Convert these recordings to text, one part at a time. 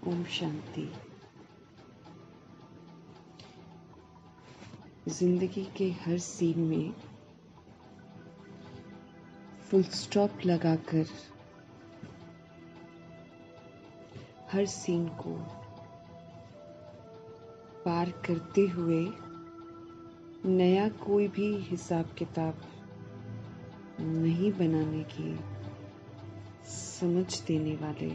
ओम शांति। जिंदगी के हर सीन में फुल स्टॉप लगाकर हर सीन को पार करते हुए नया कोई भी हिसाब किताब नहीं बनाने की समझ देने वाले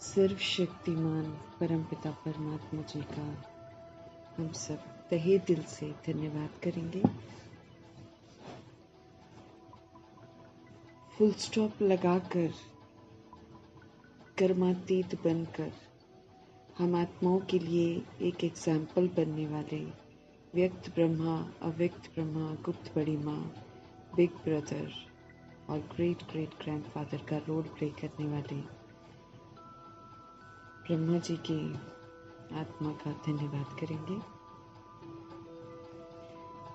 सर्वशक्तिमान परमपिता परमात्मा जी का हम सब तहे दिल से धन्यवाद करेंगे। फुल स्टॉप लगाकर कर्मातीत बनकर हम आत्माओं के लिए एक एग्जाम्पल बनने वाले व्यक्त ब्रह्मा, अव्यक्त ब्रह्मा, गुप्त बड़ी माँ, बिग ब्रदर और ग्रेट ग्रेट ग्रैंडफादर का रोल प्ले करने वाले ब्रह्मा जी की आत्मा का धन्यवाद करेंगे।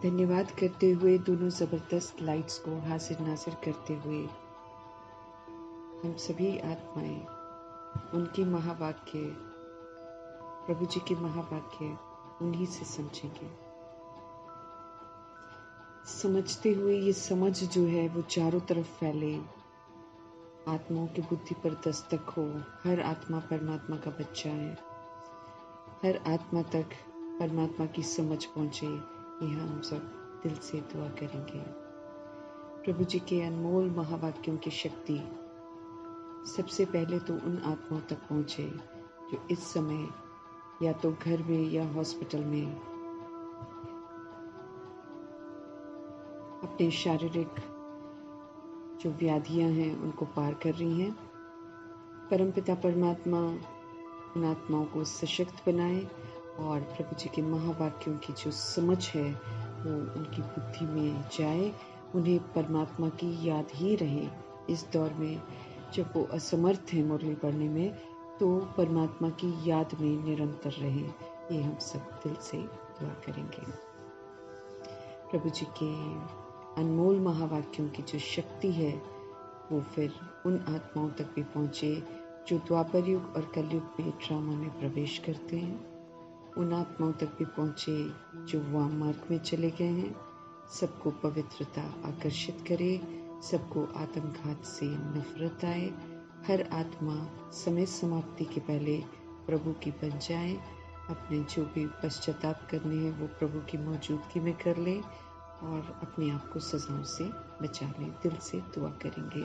धन्यवाद करते हुए दोनों जबरदस्त लाइट्स को हाजिर नाजिर करते हुए हम सभी आत्माएं उनके महावाक्य, प्रभु जी के महावाक्य उन्हीं से समझेंगे। समझते हुए ये समझ जो है वो चारों तरफ फैले, आत्माओं की बुद्धि पर दस्तक हो। हर आत्मा परमात्मा का बच्चा है, हर आत्मा तक परमात्मा की समझ पहुंचे, ये हम सब दिल से दुआ करेंगे। प्रभु जी के अनमोल महावाक्यों की शक्ति सबसे पहले तो उन आत्माओं तक पहुंचे जो इस समय या तो घर में या हॉस्पिटल में अपने शारीरिक जो व्याधियां हैं उनको पार कर रही हैं। परमपिता परमात्मा उन आत्माओं को सशक्त बनाए और प्रभु जी के महावाक्यों की जो समझ है वो उनकी बुद्धि में जाए, उन्हें परमात्मा की याद ही रहे। इस दौर में जब वो असमर्थ हैं मुरली पढ़ने में, तो परमात्मा की याद में निरंतर रहे। ये हम सब दिल से दुआ करेंगे। प्रभु जी के अनमोल महावाक्यों की जो शक्ति है वो फिर उन आत्माओं तक भी पहुंचे जो द्वापर युग और कलयुग में ड्रामा में प्रवेश करते हैं। उन आत्माओं तक भी पहुंचे जो वाम मार्ग में चले गए हैं। सबको पवित्रता आकर्षित करे, सबको आत्मघात से नफरत आए। हर आत्मा समय समाप्ति के पहले प्रभु की बन जाए। अपने जो भी पश्चाताप करने हैं वो प्रभु की मौजूदगी में कर ले और अपने आप को सजाओं से बचा लें। दिल से दुआ करेंगे।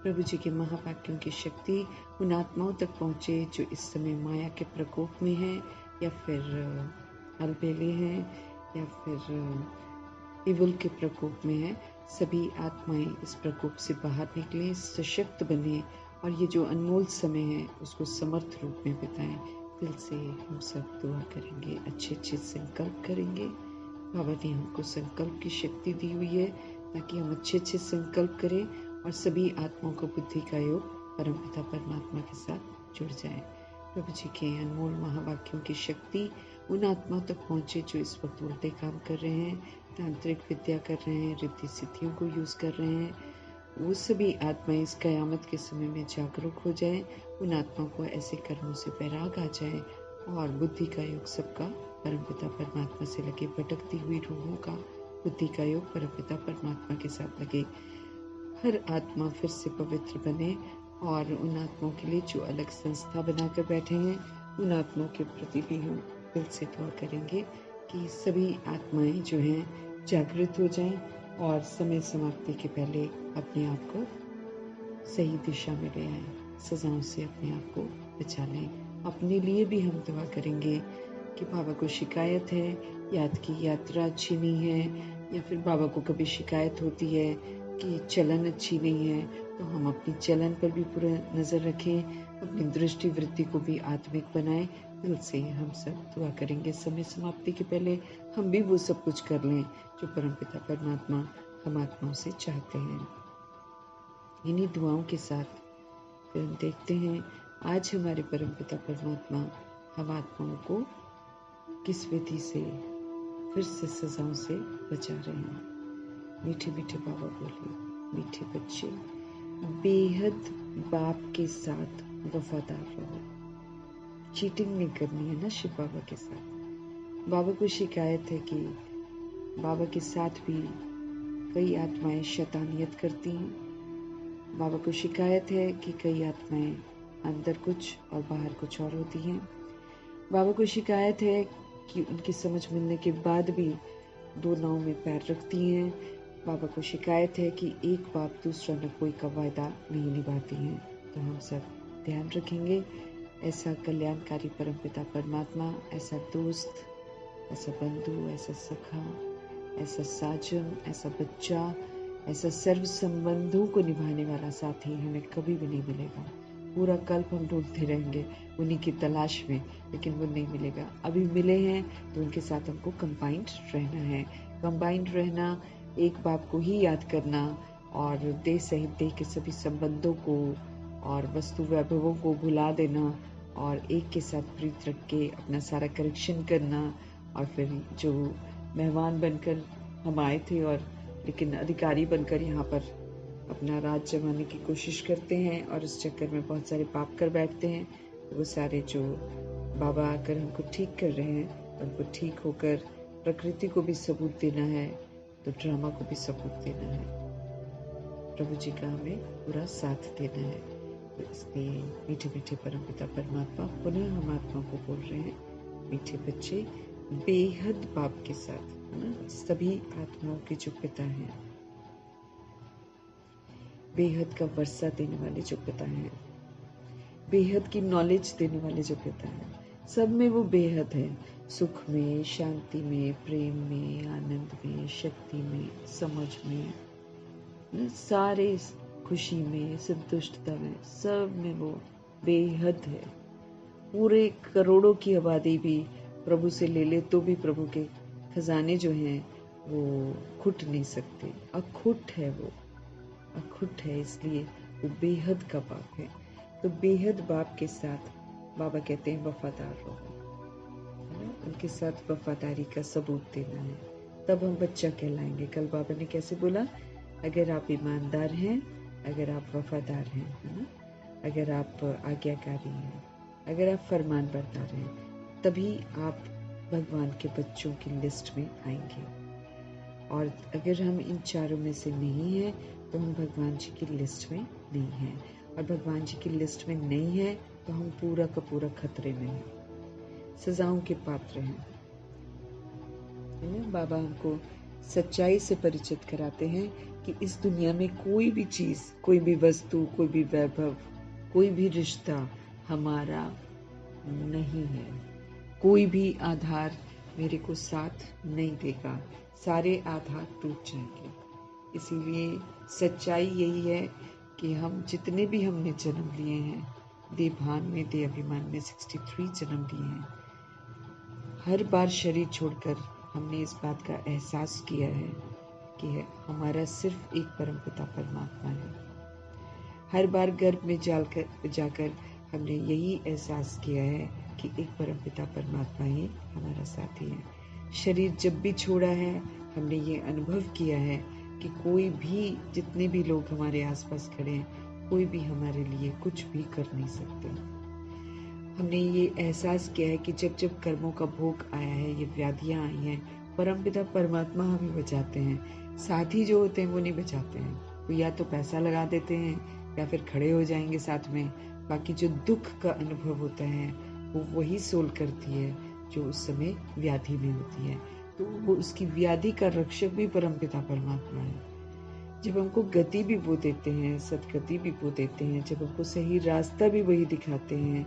प्रभु जी के महावाक्यों की शक्ति उन आत्माओं तक पहुँचे जो इस समय माया के प्रकोप में हैं, या फिर अलबेले हैं, या फिर इवल के प्रकोप में हैं। सभी आत्माएं इस प्रकोप से बाहर निकलें, सशक्त बने और ये जो अनमोल समय है उसको समर्थ रूप में बिताएं। दिल से हम सब दुआ करेंगे, अच्छे अच्छे संकल्प करेंगे। बाबा ने हमको संकल्प की शक्ति दी हुई है ताकि हम अच्छे अच्छे संकल्प करें और सभी आत्माओं को बुद्धि का योग परमपिता परमात्मा के साथ जुड़ जाए। प्रभु जी के अनमोल महावाक्यों की शक्ति उन आत्माओं तक पहुँचे जो इस वक्त उल्टे काम कर रहे हैं, तांत्रिक विद्या कर रहे हैं, रिद्धि सिद्धियों को यूज़ कर रहे हैं। वो सभी आत्माएं इस कयामत के समय में जागरूक हो जाएं। उन आत्माओं को ऐसे कर्मों से वैराग आ जाए और बुद्धि का योग सबका परमपिता परमात्मा से लगे। भटकती हुई रूहों का बुद्धि का योग परमपिता परमात्मा के साथ लगे। हर आत्मा फिर से पवित्र बने और उन आत्माओं के लिए जो अलग संस्था बनाकर बैठे हैं उन आत्माओं के प्रति भी हम दिल से दुआ करेंगे कि सभी आत्माएं जो हैं जागृत हो जाएं और समय समाप्ति के पहले अपने आप को सही दिशा में ले आए, सजाओं से अपने आप को बचा लें। अपने लिए भी हम दुआ करेंगे कि बाबा को शिकायत है, याद की यात्रा अच्छी नहीं है, या फिर बाबा को कभी शिकायत होती है कि चलन अच्छी नहीं है, तो हम अपनी चलन पर भी पूरा नज़र रखें, अपनी दृष्टि वृत्ति को भी आत्मिक बनाएं। दिल से हम सब दुआ करेंगे समय समाप्ति के पहले हम भी वो सब कुछ कर लें जो परमपिता परमात्मा हम आत्माओं से चाहते हैं। इन्हीं दुआओं के साथ फिर हम देखते हैं आज हमारे परमपिता परमात्मा हम आत्माओं को किस विधि से फिर से सजाओं से बचा रहे हैं। मीठे मीठे बाबा बोले, मीठे बच्चे बेहद बाप के साथ वफादार रहो। चीटिंग नहीं करनी है ना शिव बाबा के साथ। बाबा को शिकायत है कि बाबा के साथ भी कई आत्माएं शैतानियत करती हैं। बाबा को शिकायत है कि कई आत्माएं अंदर कुछ और बाहर कुछ और होती हैं। बाबा को शिकायत है कि उनकी समझ मिलने के बाद भी दो नाव में पैर रखती हैं। बाबा को शिकायत है कि एक बाप दूसरा न कोई का वायदा नहीं निभाती हैं। तो हम सब ध्यान रखेंगे, ऐसा कल्याणकारी परमपिता परमात्मा, ऐसा दोस्त, ऐसा बंधु, ऐसा सखा, ऐसा साजन, ऐसा बच्चा, ऐसा सर्व संबंधों को निभाने वाला साथी हमें कभी भी नहीं मिलेगा। पूरा कल्प हम ढूंढते रहेंगे उन्हीं की तलाश में, लेकिन वो नहीं मिलेगा। अभी मिले हैं तो उनके साथ हमको कंबाइंड रहना है। कंबाइंड रहना, एक बाप को ही याद करना और देह सहित देह के सभी संबंधों को और वस्तु वैभवों को भुला देना और एक के साथ प्रीत रख के अपना सारा करेक्शन करना। और फिर जो मेहमान बनकर हम आए थे और लेकिन अधिकारी बनकर यहाँ पर अपना राज जमाने की कोशिश करते हैं और इस चक्कर में बहुत सारे पाप कर बैठते हैं। तो वो सारे जो बाबा आकर हमको ठीक कर रहे हैं, उनको ठीक होकर प्रकृति को भी सबूत देना है, तो ड्रामा को भी सबूत देना है। प्रभु जी का हमें पूरा साथ देना है। तो इसलिए मीठे मीठे परमपिता परमात्मा पुनः हम आत्मा को बोल रहे हैं, मीठे बच्चे बेहद बाप के साथ, है ना, सभी आत्माओं के जो पिता हैं, बेहद का वर्षा देने वाले जो पिता हैं, बेहद की नॉलेज देने वाले जो पिता हैं, सब में वो बेहद है। सुख में, शांति में, प्रेम में, आनंद में, शक्ति में, समझ में, सारे खुशी में, संतुष्टता में, सब में वो बेहद है। पूरे करोड़ों की आबादी भी प्रभु से ले ले तो भी प्रभु के खजाने जो हैं वो खुट नहीं सकते। अखुट है वो, अखुट है, इसलिए वो बेहद का बाप है। तो बेहद बाप के साथ बाबा कहते हैं वफादार रहो, है ना, उनके साथ वफादारी का सबूत देना है, तब हम बच्चा कहलाएंगे। कल बाबा ने कैसे बोला, अगर आप ईमानदार हैं, अगर आप वफादार हैं, है ना, अगर आप आज्ञाकारी हैं, अगर आप फरमान बरदार हैं, तभी आप भगवान के बच्चों की लिस्ट में आएंगे। और अगर हम इन चारों में से नहीं हैं तो हम भगवान जी की लिस्ट में नहीं हैं, और भगवान जी की लिस्ट में नहीं है तो हम पूरा का पूरा खतरे में हैं, सजाओं के पात्र हैं। बाबा हमको सच्चाई से परिचित कराते हैं कि इस दुनिया में कोई भी चीज, कोई भी वस्तु, कोई भी वैभव, कोई भी रिश्ता हमारा नहीं है। कोई भी आधार मेरे को साथ नहीं देगा, सारे आधार टूट जाएंगे। इसीलिए सच्चाई यही है कि हम जितने भी हमने जन्म लिए हैं, देभान में, दे अभिमान में 63 जन्म लिए हैं, हर बार शरीर छोड़कर हमने इस बात का एहसास किया है कि हमारा सिर्फ एक परमपिता परमात्मा है। हर बार गर्भ में जाकर हमने यही एहसास किया है कि एक परमपिता परमात्मा ही हमारा साथी है। शरीर जब भी छोड़ा है, हमने ये अनुभव किया है कि कोई भी, जितने भी लोग हमारे आसपास खड़े हैं, कोई भी हमारे लिए कुछ भी कर नहीं सकते। हमने ये एहसास किया है कि जब जब कर्मों का भोग आया है, ये व्याधियां आई हैं, परमपिता परमात्मा हमें बचाते हैं। साथी जो होते हैं वो नहीं बचाते हैं, वो या तो पैसा लगा देते हैं या फिर खड़े हो जाएंगे साथ में। बाकी जो दुख का अनुभव होता है वो वही सोल करती है जो उस समय व्याधि में होती है। तो वो उसकी व्याधि का रक्षक भी परमपिता परमात्मा है। जब हमको गति भी वो देते हैं, सदगति भी वो देते हैं, जब हमको सही रास्ता भी वही दिखाते हैं,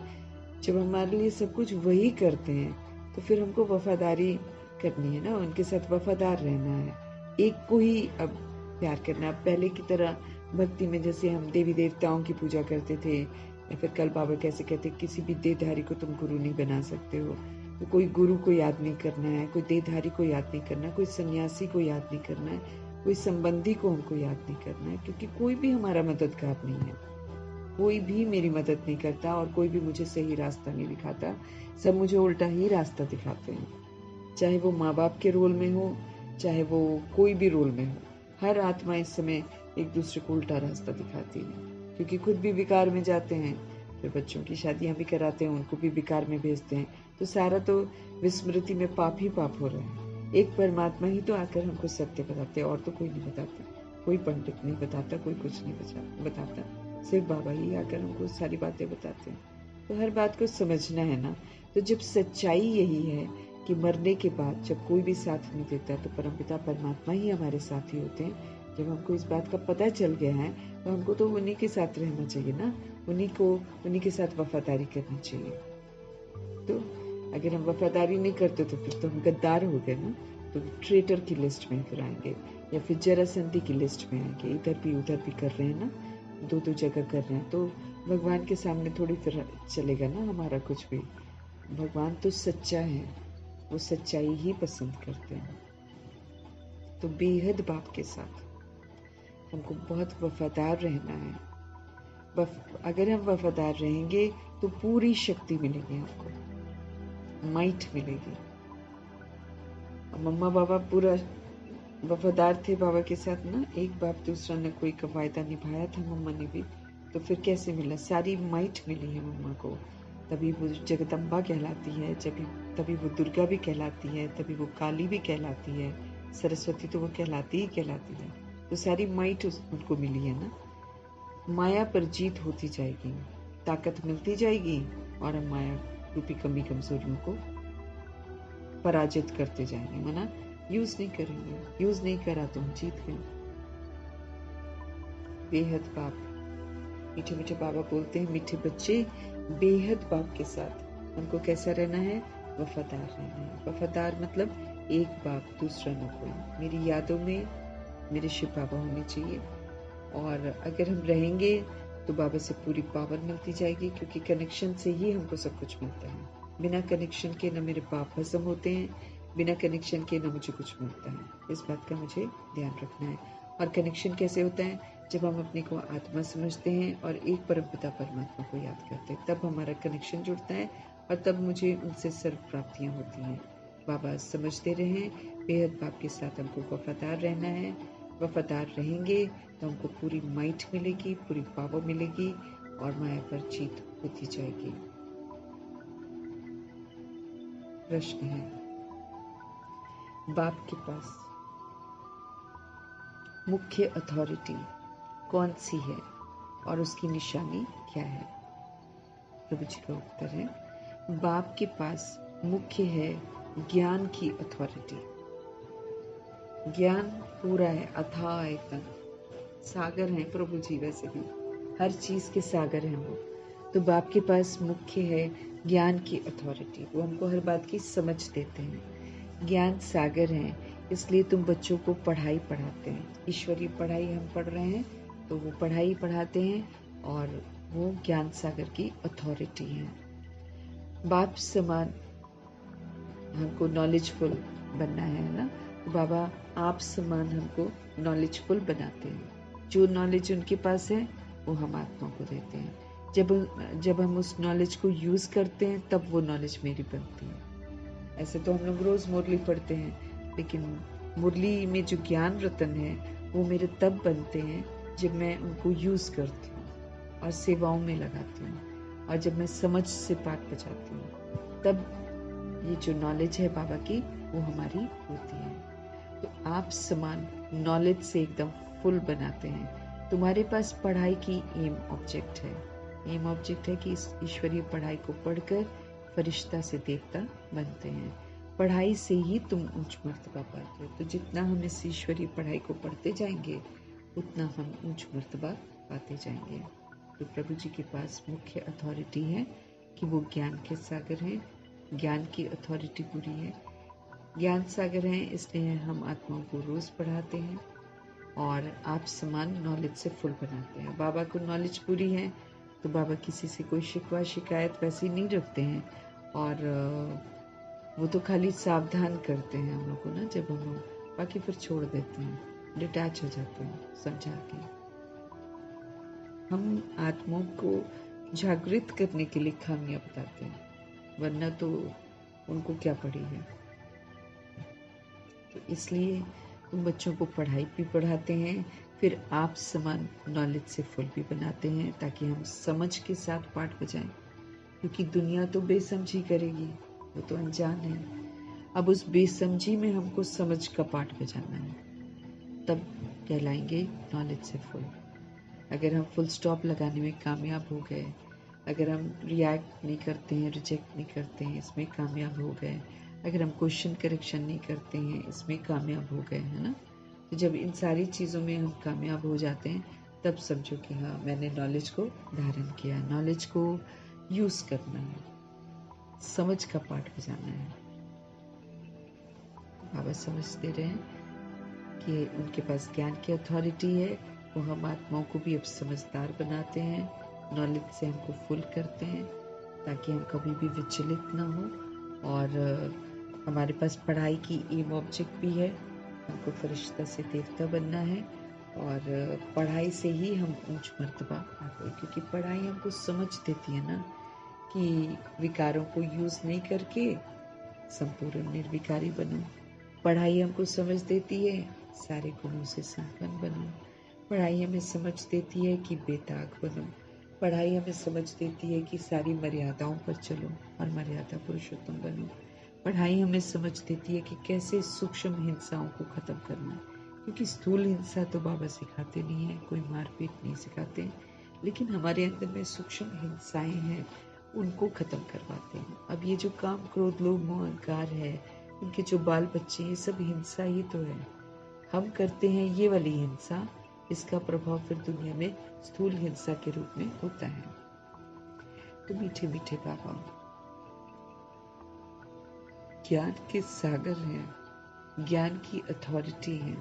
जब हमारे लिए सब कुछ वही करते हैं, तो फिर हमको वफादारी करनी है ना, उनके साथ वफादार रहना है, एक को ही अब प्यार करना। पहले की तरह भक्ति में जैसे हम देवी देवताओं की पूजा करते थे, या फिर कल बाबा कैसे कहते, किसी भी देहधारी को तुम गुरु नहीं बना सकते हो। तो कोई गुरु को याद नहीं करना है, कोई देहधारी को याद नहीं करना, कोई सन्यासी को याद नहीं करना है, कोई संबंधी को हमको याद नहीं करना है, क्योंकि कोई भी हमारा मददगार नहीं है। कोई भी मेरी मदद नहीं करता और कोई भी मुझे सही रास्ता नहीं दिखाता। सब मुझे उल्टा ही रास्ता दिखाते हैं, चाहे वो माँ बाप के रोल में हो, चाहे वो कोई भी रोल में हो। हर आत्मा इस समय एक दूसरे को उल्टा रास्ता दिखाती है, क्योंकि खुद भी विकार में जाते हैं, फिर बच्चों की शादियां भी कराते हैं, उनको भी बेकार में भेजते हैं। तो सारा तो विस्मृति में पाप ही पाप हो रहा है। एक परमात्मा ही तो आकर हमको सत्य बताते हैं, और तो कोई नहीं बताता। कोई पंडित नहीं बताता, कोई कुछ नहीं बताता, सिर्फ बाबा ही आकर हमको सारी बातें बताते हैं। तो हर बात को समझना है ना। तो जब सच्चाई यही है कि मरने के बाद जब कोई भी साथ नहीं देता, तो परमपिता परमात्मा ही हमारे साथी होते हैं। जब हमको इस बात का पता चल गया है, तो हमको तो उन्हीं के साथ रहना चाहिए ना, उन्हीं के साथ वफादारी करनी चाहिए। तो अगर हम वफादारी नहीं करते तो फिर तो हम गद्दार हो गए ना। तो ट्रेटर की लिस्ट में फिर आएंगे, या फिर जरासंधी की लिस्ट में आएंगे। इधर भी उधर भी कर रहे हैं ना, दो जगह कर रहे हैं, तो भगवान के सामने थोड़ी फिर चलेगा ना हमारा कुछ भी। भगवान तो सच्चा है, वो सच्चाई ही पसंद करते हैं। तो बेहद बाप के साथ हमको बहुत वफादार रहना है। अगर हम वफादार रहेंगे तो पूरी शक्ति मिलेगी, आपको माइट मिलेगी। मम्मा बाबा पूरा वफादार थे बाबा के साथ ना, एक बाप दूसरा ने कोई का वायदा निभाया था मम्मा ने भी, तो फिर कैसे मिला? सारी माइट मिली है मम्मा को, तभी वो जगदम्बा कहलाती है, तभी वो दुर्गा भी कहलाती है, तभी वो काली भी कहलाती है, सरस्वती तो वो कहलाती है। तो सारी माइट उनको मिली है ना। माया पर जीत होती जाएगी, ताकत मिलती जाएगी, और हम माया रूपी कमी कमजोरियों को पराजित करते जाएंगे। मना यूज नहीं करेंगे, यूज नहीं करा तो हम जीत गए। बेहद बाप, मीठे मीठे बाबा बोलते हैं, मीठे बच्चे बेहद बाप के साथ हमको कैसा रहना है? वफादार रहना है। वफादार मतलब एक बाप दूसरा न कोई। मेरी यादों में मेरे शिव बाबा होने चाहिए, और अगर हम रहेंगे तो बाबा से पूरी पावर मिलती जाएगी, क्योंकि कनेक्शन से ही हमको सब कुछ मिलता है। बिना कनेक्शन के न मेरे पाप भस्म होते हैं, बिना कनेक्शन के न मुझे कुछ मिलता है। इस बात का मुझे ध्यान रखना है। और कनेक्शन कैसे होता है? जब हम अपने को आत्मा समझते हैं और एक परमपिता परमात्मा को याद करते हैं, तब हमारा कनेक्शन जुड़ता है, और तब मुझे उनसे सर्व प्राप्तियाँ होती हैं। बाबा समझते रहें, बेहद बाप के साथ हमको वफादार रहना है। वफादार रहेंगे तो हमको पूरी माइट मिलेगी, पूरी पावर मिलेगी, और माया पर जीत होती जाएगी। प्रश्न है, बाप के पास मुख्य अथॉरिटी कौन सी है और उसकी निशानी क्या है? प्रभु जी का उत्तर है, बाप के पास मुख्य है ज्ञान की अथॉरिटी। ज्ञान पूरा है, अथाह एकदम सागर है प्रभु जी, वैसे भी हर चीज के सागर हैं वो। तो बाप के पास मुख्य है ज्ञान की अथॉरिटी, वो हमको हर बात की समझ देते हैं। ज्ञान सागर है, इसलिए तुम बच्चों को पढ़ाई पढ़ाते हैं। ईश्वरीय पढ़ाई हम पढ़ रहे हैं, तो वो पढ़ाई पढ़ाते हैं, और वो ज्ञान सागर की अथॉरिटी है। बाप समान हमको नॉलेजफुल बनना है ना, तो बाबा आप समान हमको नॉलेजफुल बनाते हैं। जो नॉलेज उनके पास है वो हम आत्मा को देते हैं। जब हम उस नॉलेज को यूज करते हैं, तब वो नॉलेज मेरी बनती है। ऐसे तो हम लोग रोज मुरली पढ़ते हैं, लेकिन मुरली में जो ज्ञान रतन है वो मेरे तब बनते हैं जब मैं उनको यूज करती हूँ और सेवाओं में लगाती हूँ, और जब मैं समझ से पाठ बजाती हूँ, तब ये जो नॉलेज है बाबा की वो हमारी होती है। तो आप समान नॉलेज से एकदम फुल बनाते हैं। तुम्हारे पास पढ़ाई की एम ऑब्जेक्ट है। एम ऑब्जेक्ट है कि इस ईश्वरीय पढ़ाई को पढ़कर फरिश्ता से देवता बनते हैं। पढ़ाई से ही तुम उच्च मर्तबा पाते हो। तो जितना हम इस ईश्वरीय पढ़ाई को पढ़ते जाएंगे, उतना हम उच्च मर्तबा पाते जाएंगे। तो प्रभु जी के पास मुख्य अथॉरिटी है कि वो ज्ञान के सागर हैं। ज्ञान की अथॉरिटी पूरी है, ज्ञान सागर हैं, इसलिए हम आत्माओं को रोज पढ़ाते हैं, और आप समान नॉलेज से फुल बनाते हैं। बाबा को नॉलेज पूरी है, तो बाबा किसी से कोई शिकवा शिकायत वैसी नहीं रखते हैं, और वो तो खाली सावधान करते हैं हम लोग को ना, जब हम लोग बाकी फिर छोड़ देते हैं, डिटैच हो जाते हैं समझा के। हम आत्माओं को जागृत करने के लिए खामियां बताते हैं, वरना तो उनको क्या पड़ी है। तो इसलिए तुम बच्चों को पढ़ाई भी पढ़ाते हैं, फिर आप समान नॉलेज से फुल भी बनाते हैं ताकि हम समझ के साथ पाठ बजाएं, क्योंकि दुनिया तो बेसमझी करेगी, वो तो अनजान है। अब उस बेसमझी में हमको समझ का पाठ बजाना है, तब कहलाएंगे नॉलेज से फुल। अगर हम फुल स्टॉप लगाने में कामयाब हो गए, अगर हम रिएक्ट नहीं करते हैं, रिजेक्ट नहीं करते हैं, इसमें कामयाब हो गए, अगर हम क्वेश्चन करेक्शन नहीं करते हैं, इसमें कामयाब हो गए, है ना। तो जब इन सारी चीज़ों में हम कामयाब हो जाते हैं, तब समझो कि हाँ, मैंने नॉलेज को धारण किया, नॉलेज को यूज़ करना है, समझ का पाठ बजाना है। बाबा समझ दे रहे हैं कि उनके पास ज्ञान की अथॉरिटी है, वो हम आत्माओं को भी अब समझदार बनाते हैं, नॉलेज से हमको फुल करते हैं ताकि हम कभी भी विचलित ना हो। और हमारे पास पढ़ाई की एम ऑब्जेक्ट भी है, हमको फरिश्ता से देवता बनना है, और पढ़ाई से ही हम ऊंच मर्तबा पाते हैं, क्योंकि पढ़ाई हमको समझ देती है ना कि विकारों को यूज़ नहीं करके संपूर्ण निर्विकारी बनो। पढ़ाई हमको समझ देती है सारे गुणों से संपन्न बनो। पढ़ाई हमें समझ देती है कि बेताग बनो। पढ़ाई हमें समझ देती है कि सारी मर्यादाओं पर चलो और मर्यादा पुरुषोत्तम बनो। पढ़ाई हमें समझ देती है कि कैसे सूक्ष्म हिंसाओं को ख़त्म करना है, क्योंकि स्थूल हिंसा तो बाबा सिखाते नहीं है, कोई मारपीट नहीं सिखाते, लेकिन हमारे अंदर में सूक्ष्म हिंसाएं हैं, उनको ख़त्म करवाते हैं। अब ये जो काम, क्रोध, लोभ, मोह, अहंकार है, उनके जो बाल बच्चे, ये सब हिंसा ही तो है। हम करते हैं ये वाली हिंसा, इसका प्रभाव फिर दुनिया में स्थूल हिंसा के रूप में होता है। तो मीठे मीठे बाबा ज्ञान के सागर हैं, ज्ञान की अथॉरिटी है,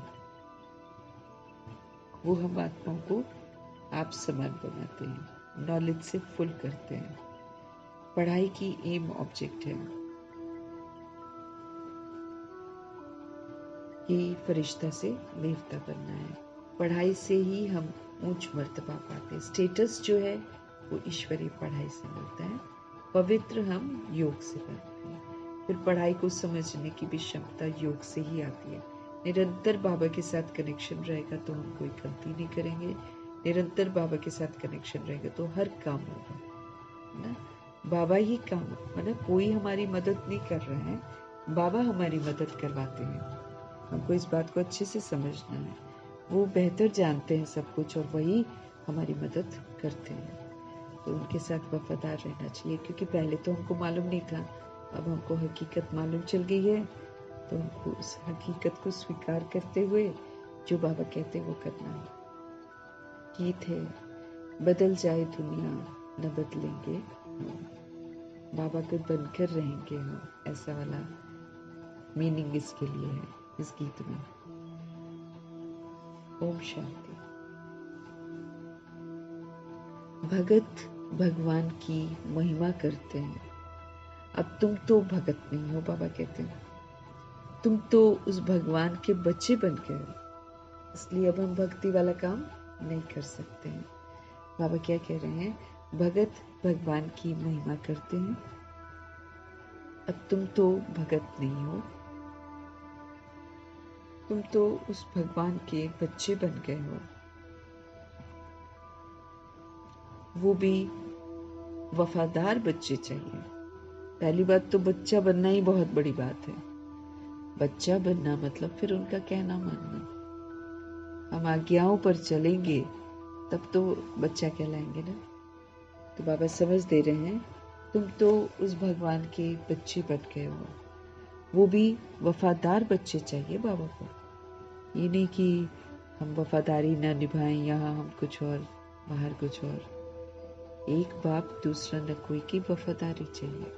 वो हम आत्माओं को आप समान बनाते हैं, नॉलेज से फुल करते हैं। पढ़ाई की एम ऑब्जेक्ट है कि फरिश्ता से देवता बनना है। पढ़ाई से ही हम ऊंच मर्तबा पाते हैं। स्टेटस जो है वो ईश्वरीय पढ़ाई से मिलता है। पवित्र हम योग से बनते हैं। फिर पढ़ाई को समझने की भी क्षमता योग से ही आती है। निरंतर बाबा के साथ कनेक्शन रहेगा तो हम कोई गलती नहीं करेंगे। निरंतर बाबा के साथ कनेक्शन रहेगा तो हर काम होगा, ना। बाबा ही काम, मतलब कोई हमारी मदद नहीं कर रहा है, बाबा हमारी मदद करवाते हैं। हमको इस बात को अच्छे से समझना है। वो बेहतर जानते हैं सब कुछ और वही हमारी मदद करते हैं। तो उनके साथ वफादार रहना चाहिए, क्योंकि पहले तो हमको मालूम नहीं था, अब हमको हकीकत मालूम चल गई है, तो हमको उस हकीकत को स्वीकार करते हुए जो बाबा कहते हैं वो करना है। गीत है, बदल जाए दुनिया न बदलेंगे हम, बाबा को बनकर रहेंगे हम, ऐसा वाला मीनिंग इसके लिए है इस गीत में। ओम शांति। भगत भगवान की महिमा करते हैं। अब तुम तो भगत नहीं हो, बाबा कहते हैं, तुम तो उस भगवान के बच्चे बन गए हो, इसलिए अब हम भक्ति वाला काम नहीं कर सकते हैं। बाबा क्या कह रहे हैं? भगत भगवान की महिमा करते हैं। अब तुम तो भगत नहीं हो, तुम तो उस भगवान के बच्चे बन गए हो, वो भी वफादार बच्चे चाहिए। पहली बात तो बच्चा बनना ही बहुत बड़ी बात है। बच्चा बनना मतलब फिर उनका कहना मानना। हम आज्ञाओं पर चलेंगे तब तो बच्चा कहलाएंगे ना। तो बाबा समझ दे रहे हैं, तुम तो उस भगवान के बच्चे बन गए हो, वो भी वफादार बच्चे चाहिए बाबा को। ये नहीं कि हम वफादारी ना निभाएं, यहाँ हम कुछ और बाहर कुछ और। एक बाप दूसरा न कोई की वफादारी चाहिए।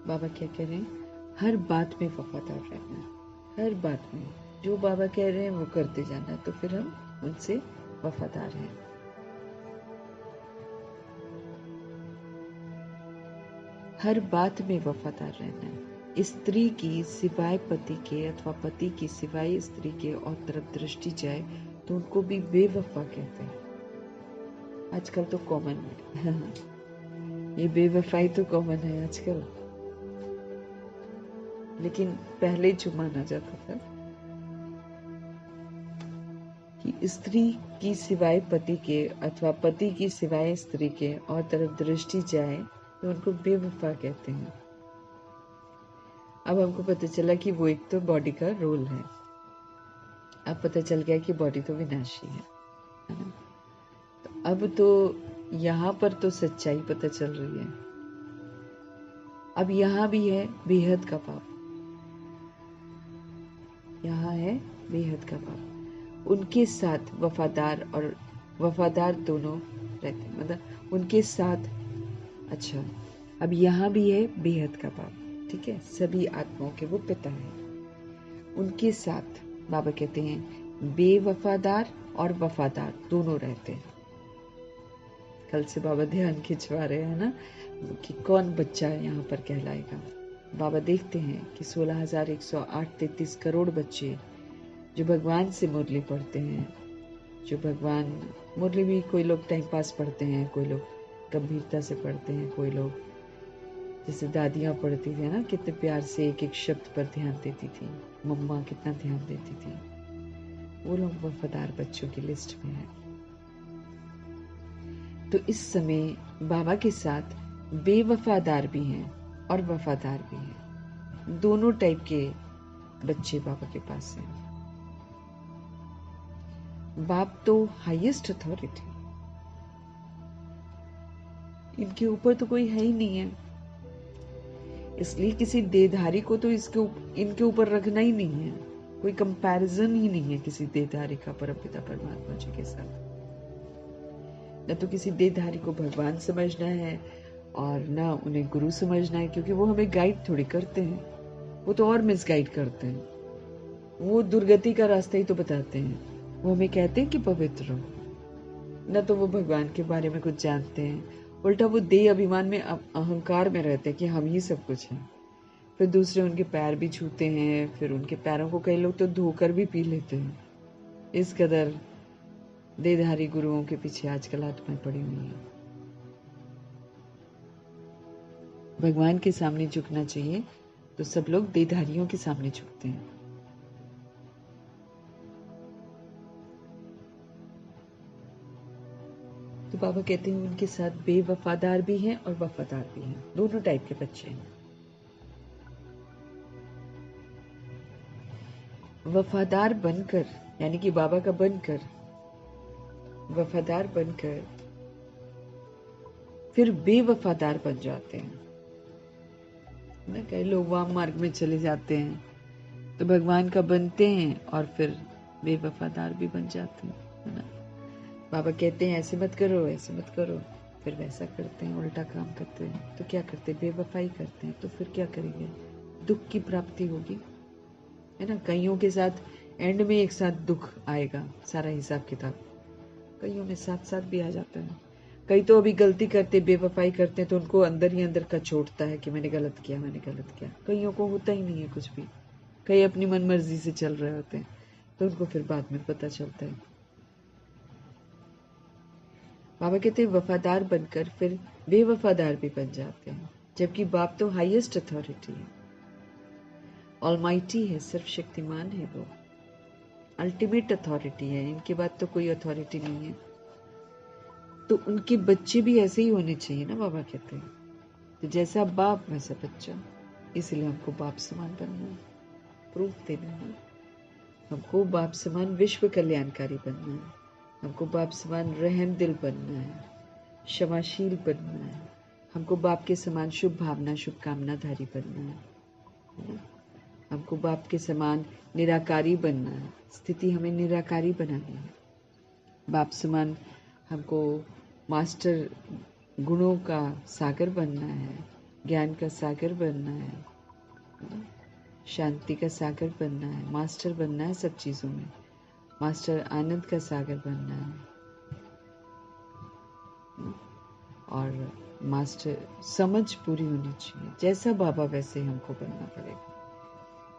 बाबा क्या कह रहे हैं? हर बात में वफादार रहना, हर बात में जो बाबा कह रहे हैं वो करते जाना, तो फिर हम उनसे वफादार हैं। हर बात में वफादार रहना। स्त्री की सिवाय पति के अथवा पति की सिवाय स्त्री के और तरफ दृष्टि जाए तो उनको भी बेवफा कहते हैं। आजकल तो कॉमन है ये बेवफाई तो कॉमन है आजकल। लेकिन पहले जो माना जाता था कि स्त्री की सिवाय पति के अथवा पति की सिवाय स्त्री के और तरफ दृष्टि जाए तो उनको बेवफा कहते हैं। अब हमको पता चला कि वो एक तो बॉडी का रोल है। अब पता चल गया कि बॉडी तो विनाशी है ना। तो अब तो यहाँ पर तो सच्चाई पता चल रही है। अब यहाँ भी है बेहद का पाप, यहाँ है बेहद का पाप। उनके साथ वफादार और वफादार दोनों रहते, मतलब उनके साथ। अच्छा, अब यहाँ भी है बेहद का पाप, ठीक है। सभी आत्माओं के वो पिता है। उनके साथ बाबा कहते हैं बेवफादार और वफादार दोनों रहते हैं। कल से बाबा ध्यान खिंचवा रहे हैं ना कि कौन बच्चा यहाँ पर कहलाएगा। बाबा देखते हैं कि 16,108-33 करोड़ बच्चे जो भगवान से मुरली पढ़ते हैं, जो भगवान मुरली भी कोई लोग टाइम पास पढ़ते हैं, कोई लोग गंभीरता से पढ़ते हैं, कोई लोग जैसे दादियाँ पढ़ती थी ना, कितने प्यार से एक एक शब्द पर ध्यान देती थी, मम्मा कितना ध्यान देती थी, वो लोग वफादार बच्चों की लिस्ट में है। तो इस समय बाबा के साथ बेवफादार भी हैं और वफादार भी हैं। दोनों टाइप के बच्चे बाबा के पास हैं। बाप तो हाईएस्ट अथॉरिटी, इनके ऊपर तो कोई है ही नहीं है, इसलिए किसी देहधारी को तो इनके ऊपर रखना ही नहीं है। कोई कंपैरिजन ही नहीं है किसी देहधारी का परमपिता परमात्मा जी के साथ। न तो किसी देहधारी को भगवान समझना है और न उन्हें गुरु समझना है, क्योंकि वो हमें गाइड थोड़ी करते हैं, वो तो और मिसगाइड करते हैं। वो दुर्गति का रास्ता ही तो बताते हैं। वो हमें कहते हैं कि पवित्र रहो, न तो वो भगवान के बारे में कुछ जानते हैं। उल्टा वो देह अभिमान में अहंकार में रहते हैं कि हम ही सब कुछ हैं। फिर दूसरे उनके पैर भी छूते हैं, फिर उनके पैरों को कई लोग तो धोकर भी पी लेते हैं। इस कदर देहधारी गुरुओं के पीछे आजकल आत्माएं पड़ी हुई हैं। भगवान के सामने झुकना चाहिए तो सब लोग देहधारियों के सामने झुकते हैं। तो बाबा कहते हैं उनके साथ बेवफादार भी हैं और वफादार भी हैं, दोनों टाइप के बच्चे हैं। वफादार बनकर, यानी कि बाबा का बनकर, वफादार बनकर फिर बेवफादार बन जाते हैं ना। कई लोग वाम मार्ग में चले जाते हैं तो भगवान का बनते हैं और फिर बेवफादार भी बन जाते हैं, है ना। बाबा कहते हैं ऐसे मत करो, ऐसे मत करो, फिर वैसा करते हैं, उल्टा काम करते हैं। तो क्या करते हैं? बेवफाई करते हैं। तो फिर क्या करेंगे? दुख की प्राप्ति होगी, है ना। कईयों के साथ एंड में एक साथ दुख आएगा, सारा हिसाब किताब कईयों में साथ साथ भी आ जाता है। कई तो अभी गलती करते, बेवफाई करते हैं तो उनको अंदर ही अंदर का छोड़ता है कि मैंने गलत किया, मैंने गलत किया। कईयों को होता ही नहीं है कुछ भी, कई अपनी मन मर्जी से चल रहे होते हैं, तो उनको फिर बाद में पता चलता है। बाबा कहते हैं वफादार बनकर फिर बेवफादार भी बन जाते हैं, जबकि बाप तो हाईएस्ट अथॉरिटी है, ऑलमाइटी है, सर्वशक्तिमान है, वो अल्टीमेट अथॉरिटी है। इनके बाद तो कोई अथॉरिटी नहीं है। तो उनके बच्चे भी ऐसे ही होने चाहिए ना, बाबा कहते हैं। तो जैसा बाप वैसा बच्चा, इसलिए हमको बाप समान बनना है, प्रूफ देना है। हमको बाप समान विश्व कल्याणकारी बनना है, हमको बाप समान रहम दिल बनना है, क्षमाशील बनना है, हमको बाप के समान शुभ भावना शुभकामनाधारी बनना है। हमको बाप के समान निराकारी बनना है, स्थिति हमें निराकारी बनानी है। बाप समान हमको मास्टर गुणों का सागर बनना है, ज्ञान का सागर बनना है, शांति का सागर बनना है, मास्टर बनना है सब चीज़ों में, मास्टर आनंद का सागर बनना है, और मास्टर समझ पूरी होनी चाहिए। जैसा बाबा वैसे हमको बनना पड़ेगा।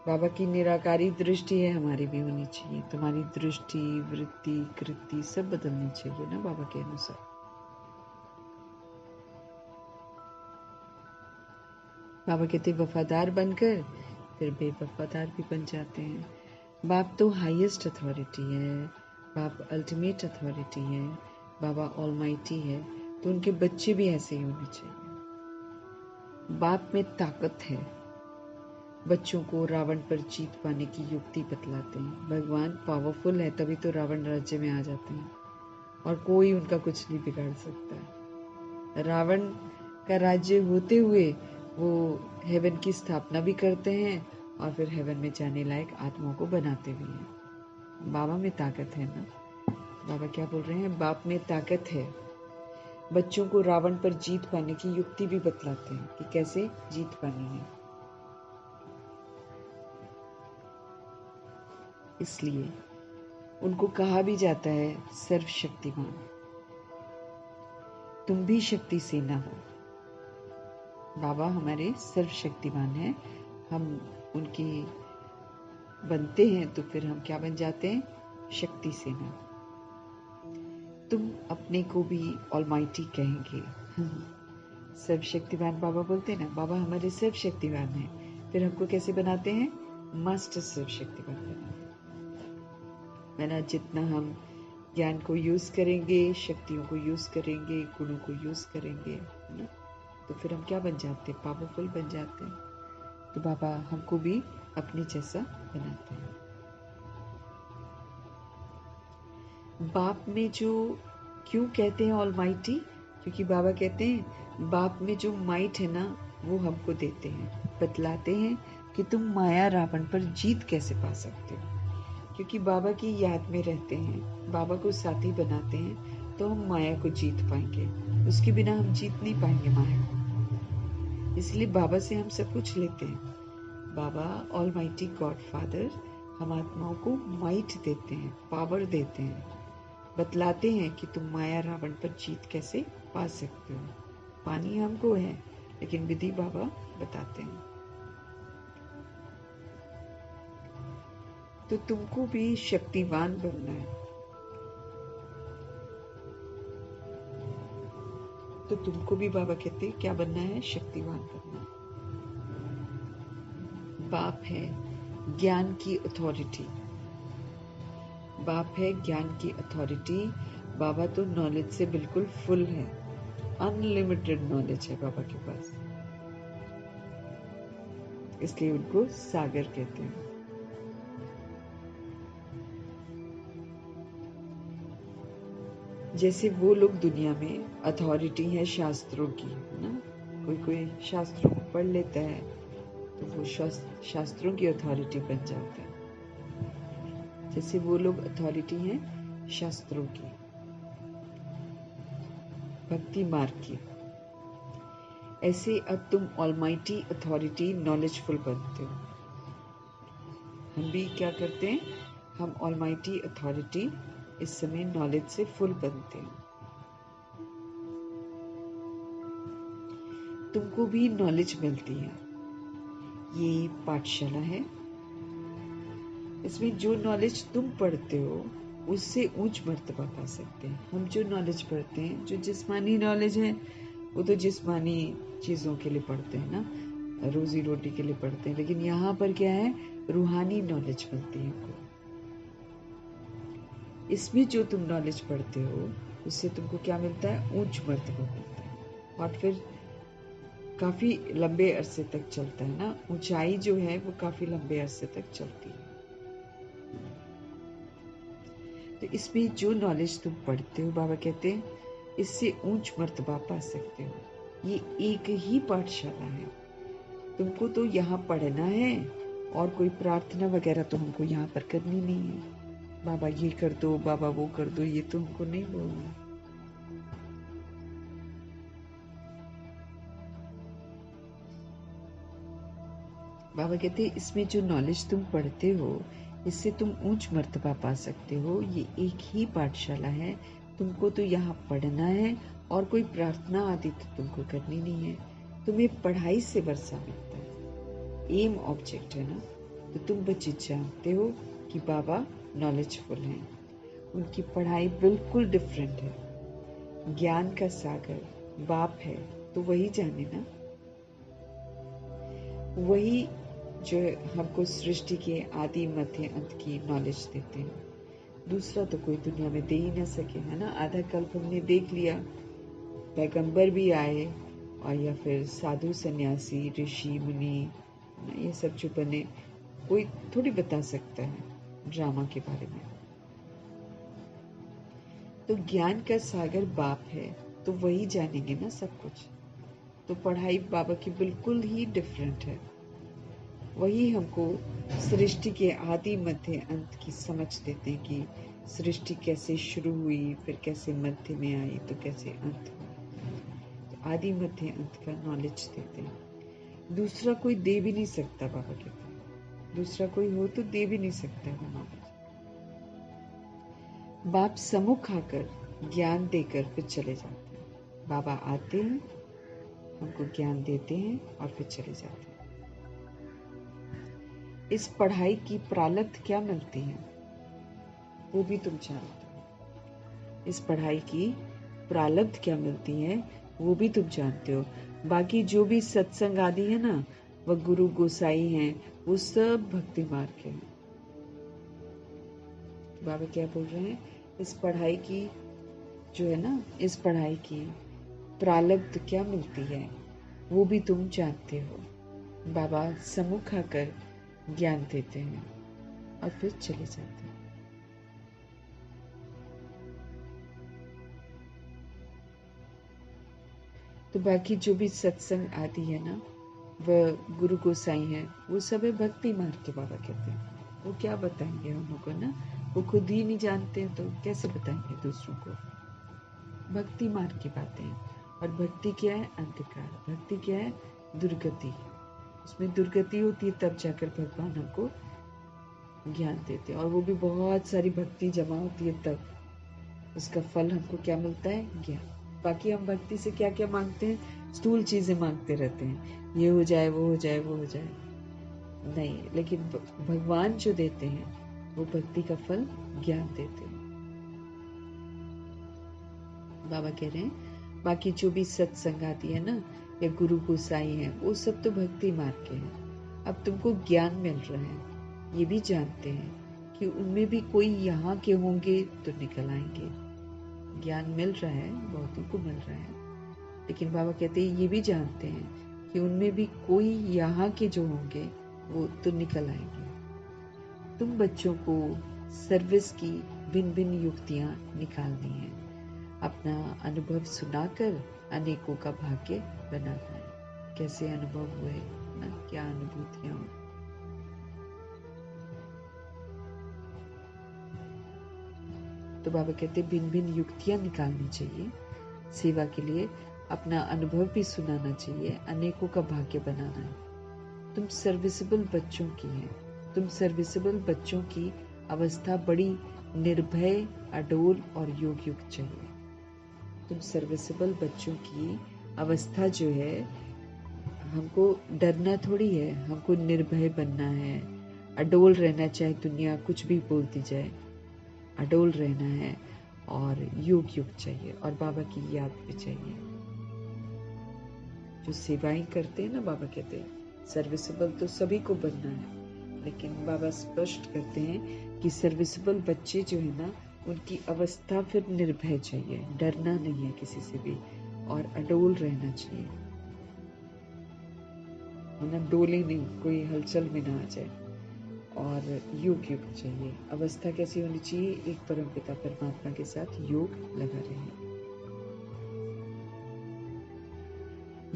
बाबा की निराकारी दृष्टि है, हमारी भी होनी चाहिए। तुम्हारी दृष्टि, वृत्ति, कृति सब बदलनी चाहिए ना बाबा के अनुसार। बाबा कहते वफादार बनकर फिर बेवफादार भी बन जाते हैं। बाप तो हाईएस्ट अथॉरिटी है, बाप अल्टीमेट अथॉरिटी है, बाबा ऑलमाइटी है, तो उनके बच्चे भी ऐसे ही होने चाहिए। बाप में ताकत है। बच्चों को रावण पर जीत पाने की युक्ति बतलाते हैं। भगवान पावरफुल है, तभी तो रावण राज्य में आ जाते हैं और कोई उनका कुछ नहीं बिगाड़ सकता। रावण का राज्य होते हुए वो हेवन की स्थापना भी करते हैं और फिर हेवन में जाने लायक आत्माओं को बनाते भी हैं। बाबा में ताकत है ना। बाबा क्या बोल रहे हैं? बाप में ताकत है। बच्चों को रावण पर जीत पाने की युक्ति भी बतलाते हैं कि कैसे जीत पानी है। इसलिए उनको कहा भी जाता है सर्वशक्तिमान। तुम भी शक्ति से न हो। बाबा हमारे सर्वशक्तिमान हैं। हम उनके बनते हैं तो फिर हम क्या बन जाते हैं? शक्ति से न। तुम अपने को भी ऑलमाइटी कहेंगे। सर्वशक्तिमान बाबा बोलते हैं ना, बाबा हमारे सर्वशक्तिमान हैं। फिर हमको कैसे बनाते हैं? मास्टर सर्वशक्तिमान बनाते हैं। मैंने जितना हम ज्ञान को यूज करेंगे, शक्तियों को यूज करेंगे, गुणों को यूज करेंगे, है ना, तो फिर हम क्या बन जाते हैं? पावरफुल बन जाते हैं। तो बाबा हमको भी अपने जैसा बनाते हैं। बाप में जो क्यों कहते हैं ऑलमाइटी? क्योंकि बाबा कहते हैं बाप में जो माइट है ना, वो हमको देते हैं, बतलाते हैं कि तुम माया रावण पर जीत कैसे पा सकते हो। क्योंकि बाबा की याद में रहते हैं, बाबा को साथी बनाते हैं, तो हम माया को जीत पाएंगे। उसके बिना हम जीत नहीं पाएंगे माया को। इसलिए बाबा से हम सब कुछ लेते हैं। बाबा ऑलमाइटी गॉड फादर हम आत्माओं को माइट देते हैं, पावर देते हैं, बतलाते हैं कि तुम माया रावण पर जीत कैसे पा सकते हो। पानी हमको है, लेकिन विधि बाबा बताते हैं। तो तुमको भी शक्तिवान बनना है। तो तुमको भी बाबा कहते हैं क्या बनना है? शक्तिवान बनना है। बाप है ज्ञान की अथॉरिटी। बाप है ज्ञान की अथॉरिटी। बाबा तो नॉलेज से बिल्कुल फुल है। अनलिमिटेड नॉलेज है बाबा के पास, इसलिए उनको सागर कहते हैं। जैसे वो लोग दुनिया में अथॉरिटी है शास्त्रों की, है ना, कोई शास्त्रों को पढ़ लेता है तो वो शास्त्रों की अथॉरिटी बन जाता है। जैसे वो लोग अथॉरिटी हैं शास्त्रों की, भक्ति मार्ग की, ऐसे अब तुम ऑलमाइटी अथॉरिटी नॉलेजफुल बनते हो। हम भी क्या करते हैं? हम ऑलमाइटी अथॉरिटी इस समय नॉलेज से फुल बनते हैं। तुमको भी नॉलेज मिलती है। ये पाठशाला है। इसमें जो नॉलेज तुम पढ़ते हो उससे ऊंच मर्तबा पा सकते हैं। हम जो नॉलेज पढ़ते हैं, जो जिस्मानी नॉलेज है, वो तो जिस्मानी चीज़ों के लिए पढ़ते हैं ना, रोजी रोटी के लिए पढ़ते हैं। लेकिन यहाँ पर क्या है? रूहानी नॉलेज मिलती है हमको। इसमें जो तुम नॉलेज पढ़ते हो उससे तुमको क्या मिलता है? ऊंच मर्तबा मिलता है और फिर काफ़ी लंबे अरसे तक चलता है ना। ऊंचाई जो है वो काफ़ी लंबे अरसे तक चलती है। तो इसमें जो नॉलेज तुम पढ़ते हो, बाबा कहते हैं इससे ऊंच मर्तबा पा सकते हो। ये एक ही पाठशाला है। तुमको तो यहाँ पढ़ना है और कोई प्रार्थना वगैरह तो हमको यहाँ पर करनी नहीं है। बाबा ये कर दो, बाबा वो कर दो, ये तो हमको नहीं बोलना। बाबा कहते हैं इसमें जो नॉलेज तुम पढ़ते हो इससे तुम ऊंच मर्तबा पा सकते हो। ये एक ही पाठशाला है। तुमको तो यहाँ पढ़ना है और कोई प्रार्थना आदि तो तुमको करनी नहीं है। तुम्हें पढ़ाई से वर्षा मिलता है। एम ऑब्जेक्ट है ना। तो तुम बच्चे जानते हो कि बाबा नॉलेजफुल हैं। उनकी पढ़ाई बिल्कुल डिफरेंट है। ज्ञान का सागर बाप है, तो वही जाने ना। वही जो हमको सृष्टि के आदि मध्य अंत की नॉलेज देते हैं। दूसरा तो कोई दुनिया में दे ही ना सके, है ना। आधा कल्प हमने देख लिया, पैगंबर भी आए और या फिर साधु सन्यासी ऋषि मुनि, ये सब जो बने, कोई थोड़ी बता सकता है ड्रामा के बारे में। तो ज्ञान का सागर बाप है, तो वही जानेंगे ना सब कुछ। तो पढ़ाई बाबा की बिल्कुल ही डिफरेंट है। वही हमको सृष्टि के आदि मध्य अंत की समझ देते हैं कि सृष्टि कैसे शुरू हुई, फिर कैसे मध्य में आई, तो कैसे अंत हुआ। तो आदि मध्य अंत का नॉलेज देते हैं। दूसरा कोई दे भी नहीं सकता, बाबा कहते हैं। दूसरा कोई हो तो दे भी नहीं सकता वो नॉलेज। बाप सम्मुख आकर ज्ञान देकर फिर चले जाते हैं। बाबा आते हैं, हमको ज्ञान देते हैं और फिर चले जाते हैं। इस पढ़ाई की प्रालब्ध क्या मिलती है वो भी तुम जानते हो। इस पढ़ाई की प्रालब्ध क्या मिलती है वो भी तुम जानते हो। बाकी जो भी सत्संग आदि है ना, वह गुरु गोसाई हैं, वो सब भक्ति मार्ग के हैं। बाबा क्या बोल रहे हैं, इस पढ़ाई की जो है ना, इस पढ़ाई की प्रालब्ध क्या मिलती है वो भी तुम जानते हो। बाबा सम्मुख आकर ज्ञान देते हैं और फिर चले जाते हैं। तो बाकी जो भी सत्संग आदि है ना, वह गुरु गोसाई हैं, वो सब है भक्ति मार्ग के। बाबा कहते हैं वो क्या बताएंगे हम लोग को ना, वो खुद ही नहीं जानते हैं तो कैसे बताएंगे दूसरों को। भक्ति मार्ग की बातें। और भक्ति क्या है, अंधकार। भक्ति क्या है, दुर्गति। उसमें दुर्गति होती है, तब जाकर भगवान हमको ज्ञान देते हैं। और वो भी बहुत सारी भक्ति जमा होती है, तब उसका फल हमको क्या मिलता है, ज्ञान। बाकी हम भक्ति से क्या क्या मांगते हैं, स्थूल चीजें मांगते रहते हैं, ये हो जाए, वो हो जाए, वो हो जाए, नहीं। लेकिन भगवान जो देते हैं वो भक्ति का फल ज्ञान देते हैं। बाबा कह रहे हैं बाकी जो भी सत्संग आती है ना, या गुरु गोसाई है, वो सब तो भक्ति मार्ग के हैं। अब तुमको ज्ञान मिल रहा है, ये भी जानते हैं कि उनमें भी कोई यहाँ के होंगे तो निकल आएंगे। ज्ञान मिल रहा है, बहुतों को मिल रहा है, लेकिन बाबा कहते हैं ये भी जानते हैं कि उनमें भी कोई यहाँ के जो होंगे वो तो निकल आएंगे। तुम बच्चों को सर्विस की भिन्न भिन्न युक्तियाँ निकालनी है, अपना अनुभव सुनाकर अनेकों का भाग्य बनाना है। कैसे अनुभव हुए ना, क्या अनुभूतियाँ हुई। तो बाबा कहते भिन्न भिन्न युक्तियाँ निकालनी चाहिए सेवा के लिए, अपना अनुभव भी सुनाना चाहिए, अनेकों का भाग्य बनाना है। तुम सर्विसेबल बच्चों की है, तुम सर्विसेबल बच्चों की अवस्था बड़ी निर्भय, अडोल और योग युक्त चाहिए। तुम सर्विसेबल बच्चों की अवस्था जो है, हमको डरना थोड़ी है, हमको निर्भय बनना है, अडोल रहना, चाहे दुनिया कुछ भी बोलती जाए, अडोल रहना है। और योग युक्त चाहिए, और बाबा की याद भी चाहिए। जो सेवाएं करते हैं ना, बाबा कहते हैं सर्विसेबल तो सभी को बनना है, लेकिन बाबा स्पष्ट करते हैं कि सर्विसेबल बच्चे जो है ना, उनकी अवस्था फिर निर्भय चाहिए, डरना नहीं है किसी से भी, और अडोल रहना चाहिए, मतलब डोले नहीं, कोई हलचल में ना आ जाए। और योग युक्त चाहिए। अवस्था कैसी होनी चाहिए, एक परमपिता परमात्मा के साथ योग लगा रहे।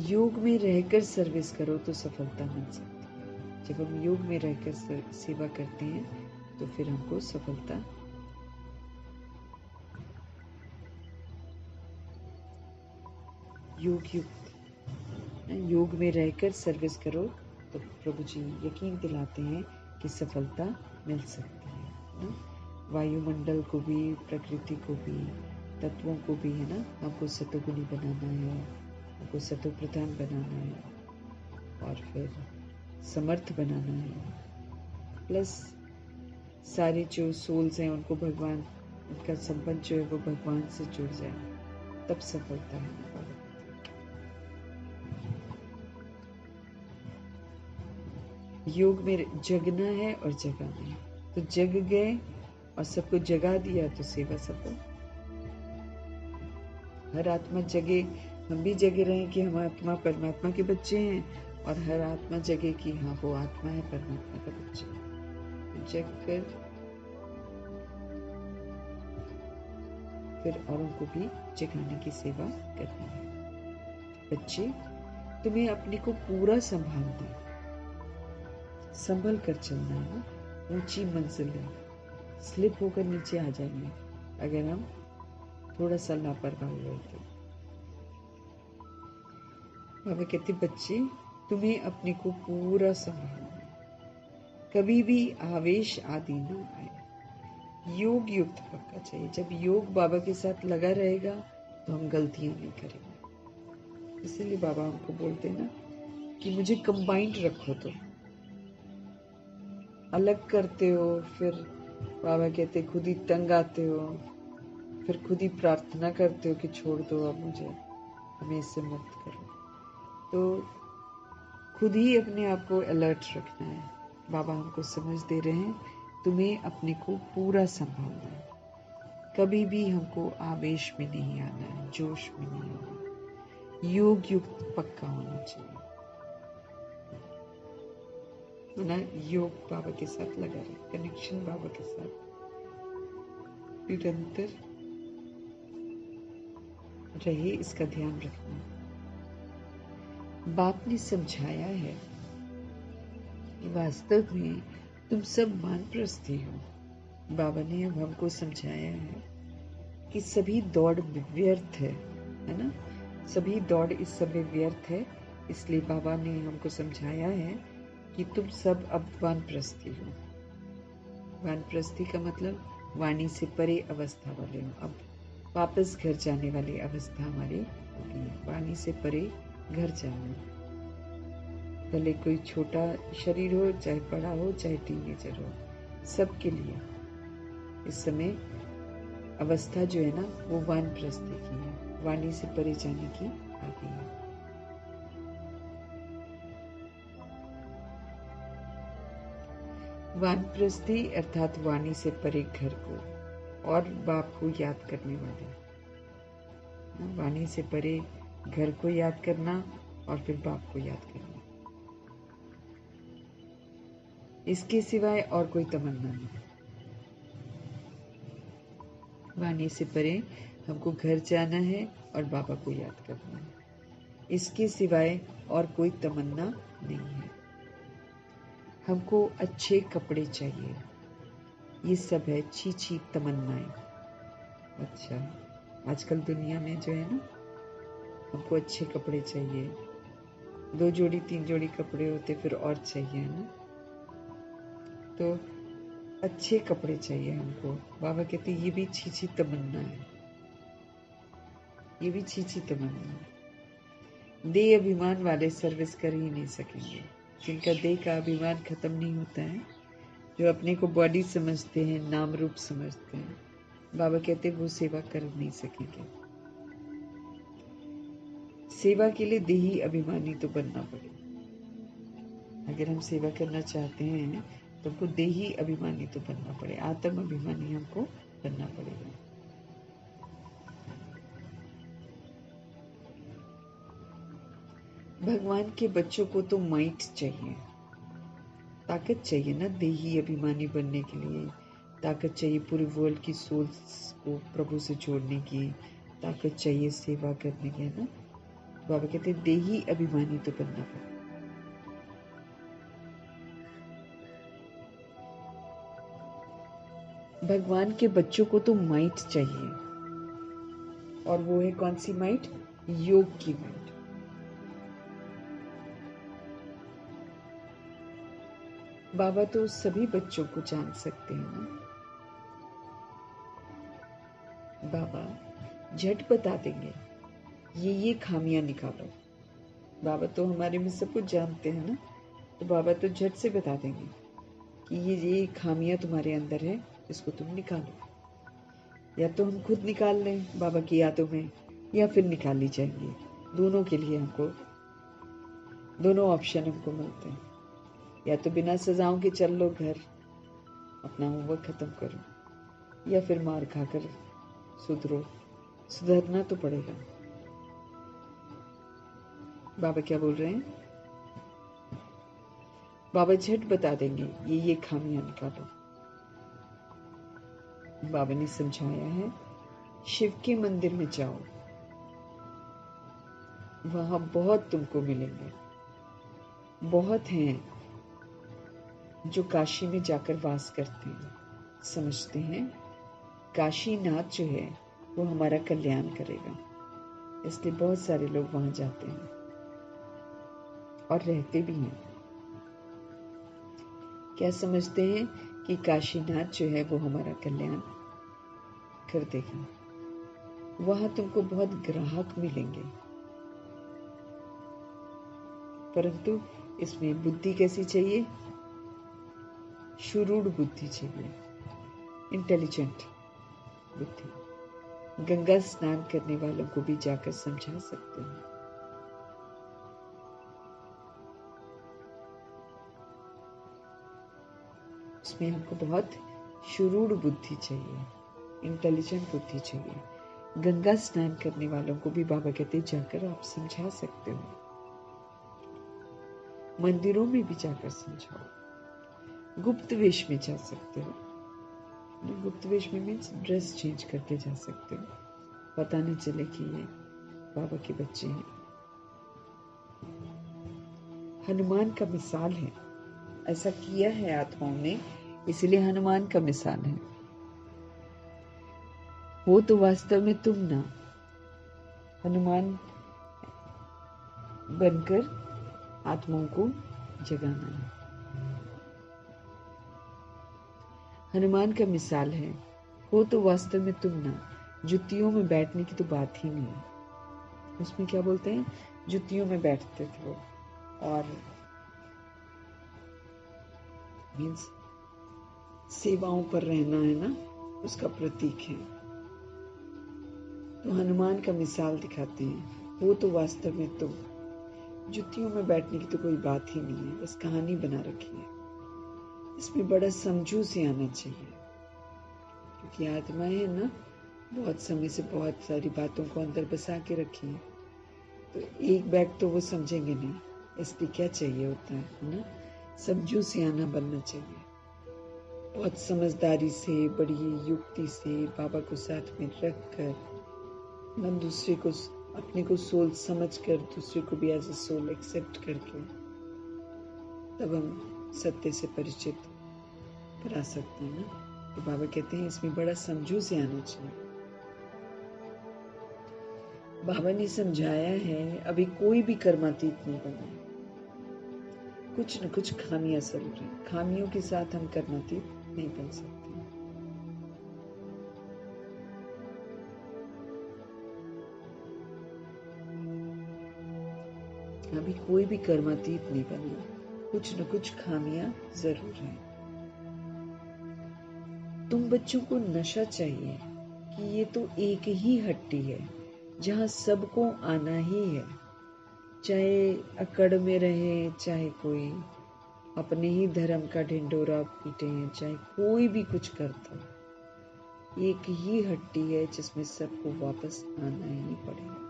योग में रहकर सर्विस करो तो सफलता मिल सकती है। जब हम योग में रहकर सेवा करते हैं तो फिर हमको सफलता योग में रहकर सर्विस करो तो प्रभु जी यकीन दिलाते हैं कि सफलता मिल सकती है ना। वायुमंडल को भी, प्रकृति को भी, तत्वों को भी है ना, हमको सतोगुणी बनाना है, हमको सतो प्रधान बनाना है, और फिर समर्थ बनाना है। प्लस सारे जो सोल्स हैं उनको भगवान, उनका संबंध जो है वो भगवान से जुड़ जाए, तब सफलता है। योग में जगना है और जगाना है। तो जग गए और सबको जगा दिया तो सेवा सफल। हर आत्मा जगे, हम भी जगे रहे कि हम आत्मा परमात्मा के बच्चे हैं, और हर आत्मा जगे कि हाँ वो आत्मा है परमात्मा का बच्चा। जग कर फिर औरों को भी जगाने की सेवा करनी है। बच्चे, तुम्हें अपने को पूरा संभालना है, संभल कर चलना है ना। ऊंची मंजिल है, स्लिप होकर नीचे आ जाएंगे अगर हम थोड़ा सा लापरवाही हुए तो। बाबा कहते बच्चे, तुम्हें अपने को पूरा संभालना है, कभी भी आवेश आदि ना आए। योग युक्त पक्का चाहिए। जब योग बाबा के साथ लगा रहेगा तो हम गलतियां नहीं करेंगे। इसीलिए बाबा हमको बोलते ना कि मुझे कंबाइंड रखो। तो अलग करते हो, फिर बाबा कहते खुद ही तंग आते हो, फिर खुद ही प्रार्थना करते हो कि छोड़ दो अब मुझे, हमें इससे मुक्त करो। तो खुद ही अपने आप को अलर्ट रखना है। बाबा हमको समझ दे रहे हैं, तुम्हें अपने को पूरा संभालना है, कभी भी हमको आवेश में नहीं आना है, जोश में नहीं आना। योग युक्त पक्का होना चाहिए ना। योग बाबा के साथ लगा रहे, कनेक्शन बाबा के साथ निरंतर रहे, इसका ध्यान रखना। बाप ने समझाया है कि वास्तव में तुम सब वानप्रस्थी हो। बाबा ने अब हमको समझाया है कि सभी दौड़ व्यर्थ है ना। सभी दौड़ इस समय व्यर्थ है। इसलिए बाबा ने हमको समझाया है कि तुम सब अब वानप्रस्थी हो। वानप्रस्थी का मतलब वाणी से परे अवस्था वाले हो। अब वापस घर जाने वाली अवस्था हमारी होगी। वाणी से परे घर जाना, भले कोई छोटा शरीर हो, चाहे बड़ा हो, चाहे टीनेजर हो, सबके लिए इस समय अवस्था जो है ना वो वानप्रस्थी की है, वाणी से परे जाने की आ गई है। वानप्रस्थी अर्थात वाणी से परे घर को और बाप को याद करने वाले। वाणी से परे घर को याद करना और फिर बाप को याद करना, इसके सिवाय और कोई तमन्ना नहीं। वाणी से परे हमको घर जाना है और बाबा को याद करना है, इसके सिवाय और कोई तमन्ना नहीं है। हमको अच्छे कपड़े चाहिए, ये सब है छी तमन्नाएं। अच्छा, आजकल दुनिया में जो है ना, हमको अच्छे कपड़े चाहिए, 2 जोड़ी 3 जोड़ी कपड़े होते फिर और चाहिए ना। तो अच्छे कपड़े चाहिए हमको। बाबा कहते ये भी छी तमन्ना है, ये भी छी तमन्ना है। देह अभिमान वाले सर्विस कर ही नहीं सकेंगे, जिनका देह का अभिमान खत्म नहीं होता है, जो अपने को बॉडी समझते हैं, नाम रूप समझते हैं, बाबा कहते वो सेवा कर नहीं सकेंगे। सेवा के लिए देही अभिमानी तो बनना पड़ेगा। अगर हम सेवा करना चाहते हैं तो हमको देही अभिमानी तो बनना पड़े, आत्म अभिमानी हमको बनना पड़ेगा। भगवान के बच्चों को तो माइट चाहिए, ताकत चाहिए ना। देही अभिमानी बनने के लिए ताकत चाहिए, पूरे वर्ल्ड की सोल्स को प्रभु से जोड़ने की ताकत चाहिए, सेवा करने की, है ना। बाबा कहते हैं देही अभिमानी तो बनना पड़ेगा। भगवान के बच्चों को तो माइट चाहिए, और वो है कौन सी माइट? योग की माइट। बाबा तो सभी बच्चों को जान सकते हैं ना। बाबा झट बता देंगे ये खामियां निकालो। बाबा तो हमारे में सब कुछ जानते हैं ना, तो बाबा तो झट से बता देंगे कि ये खामियां तुम्हारे अंदर है, इसको तुम निकालो। या तो हम खुद निकाल लें बाबा की यादों में, या फिर निकाली जाएंगी। दोनों के लिए हमको दोनों ऑप्शन हमको मिलते हैं। या तो बिना सजाओं के चल लो घर, अपना होमवर्क खत्म करो, या फिर मार खाकर सुधरो। सुधरना तो पड़ेगा। बाबा क्या बोल रहे हैं? बाबा झट बता देंगे ये खामियां निकालो। बाबा ने समझाया है, शिव के मंदिर में जाओ, वहां बहुत तुमको मिलेंगे। बहुत हैं जो काशी में जाकर वास करते हैं, समझते हैं काशीनाथ जो है वो हमारा कल्याण करेगा, इसलिए बहुत सारे लोग वहां जाते हैं और रहते भी हैं। क्या समझते हैं कि काशीनाथ जो है वो हमारा कल्याण कर देगा। वहां तुमको बहुत ग्राहक मिलेंगे, परंतु इसमें बुद्धि कैसी चाहिए? शुरूढ़ बुद्धि चाहिए, इंटेलिजेंट बुद्धि। गंगा स्नान करने वालों को भी जाकर समझा सकते हैं। उसमें हमको बहुत शुरूढ़ बुद्धि चाहिए, इंटेलिजेंट बुद्धि चाहिए। गंगा स्नान करने वालों को भी बाबा कहते जाकर आप समझा सकते हो। मंदिरों में भी जाकर समझाओ। गुप्त वेश में जा सकते हो। गुप्त वेश में मीन्स ड्रेस चेंज करके जा सकते हो, पता नहीं चले कि ये बाबा के बच्चे हैं। हनुमान का मिसाल है, ऐसा किया है आत्माओं ने, इसलिए हनुमान का मिसाल है। वो तो वास्तव में तुम ना, हनुमान बनकर आत्माओं को जगाना है। हनुमान का मिसाल है, वो तो वास्तव में तुम ना, जुतियों में बैठने की तो बात ही नहीं है। उसमें क्या बोलते हैं? जुतियों में बैठते थे वो, और मीन्स सेवाओं पर रहना है ना, उसका प्रतीक है। तो हनुमान का मिसाल दिखाते हैं, वो तो वास्तव में तुम, जुतियों में बैठने की तो कोई बात ही नहीं है, बस कहानी बना रखी है। इसमें बड़ा समझू से आना चाहिए, क्योंकि आत्माएं है ना, बहुत समय से बहुत सारी बातों को अंदर बसा के रखी है, तो एक बैग तो वो समझेंगे नहीं, इसलिए क्या चाहिए होता है ना, समझू से आना बनना चाहिए। बहुत समझदारी से, बड़ी युक्ति से बाबा को साथ में रख कर ना, दूसरे को, अपने को सोल समझ कर दूसरे को भी एज ए सोल एक्सेप्ट करके, तब हम सत्य से परिचित करा सकते हैं ना। तो बाबा कहते हैं इसमें बड़ा समझू से आना चाहिए। बाबा ने समझाया है, अभी कोई भी कर्मातीत नहीं बना, कुछ न कुछ खामियां जरूर है, खामियों के साथ हम कर्मातीत नहीं बन सकते। अभी कोई भी कर्मातीत नहीं बना, कुछ न कुछ खामियां जरूर है। तुम बच्चों को नशा चाहिए कि ये तो एक ही हट्टी है जहां सबको आना ही है, चाहे अकड़ में रहे, चाहे कोई अपने ही धर्म का ढिंडोरा पीटे, चाहे कोई भी कुछ करता, एक ही हट्टी है जिसमें सबको वापस आना ही पड़ेगा।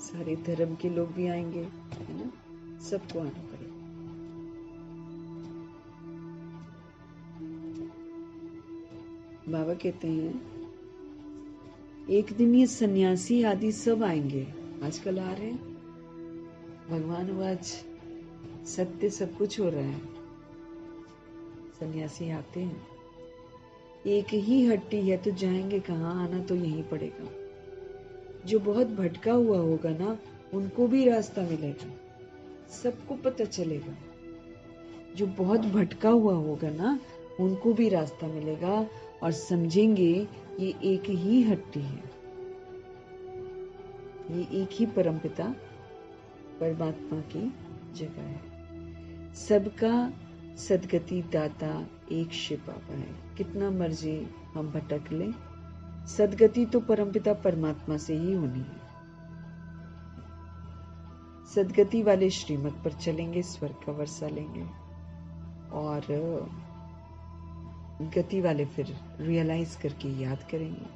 सारे धर्म के लोग भी आएंगे, है ना, सबको आना पड़ेगा। बाबा कहते हैं एक दिन ये सन्यासी आदि सब आएंगे, आजकल आ रहे हैं। भगवान आज सत्य सब कुछ हो रहा है, सन्यासी आते हैं। एक ही हट्टी है तो जाएंगे कहाँ, आना तो यहीं पड़ेगा। जो बहुत भटका हुआ होगा ना, उनको भी रास्ता मिलेगा, सबको पता चलेगा। जो बहुत भटका हुआ होगा ना, उनको भी रास्ता मिलेगा और समझेंगे ये एक ही हट्टी है, ये एक ही परमपिता परमात्मा की जगह है। सबका सदगति दाता एक शिव बाबा है। कितना मर्जी हम भटक लें, सदगति तो परमपिता परमात्मा से ही होनी है। सदगति वाले श्रीमत पर चलेंगे, स्वर्ग का वर्षा लेंगे, और गति वाले फिर रियलाइज करके याद करेंगे।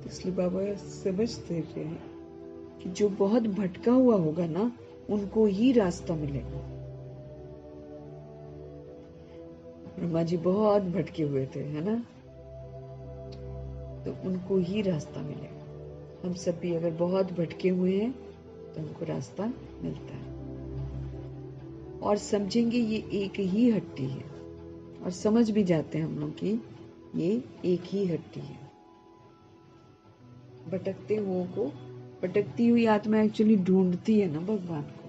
इसलिए बाबा समझते थे कि जो बहुत भटका हुआ होगा ना, उनको ही रास्ता मिलेगा। ब्रह्मा जी बहुत भटके हुए थे, है ना, तो उनको ही रास्ता मिलेगा। हम सब भी अगर बहुत भटके हुए हैं तो हमको रास्ता मिलता है, और समझेंगे ये एक ही हट्टी है, और समझ भी जाते हैं हम लोग कि ये एक ही हट्टी है। भटकते हुओं को, भटकती हुई आत्मा एक्चुअली ढूंढती है ना भगवान को।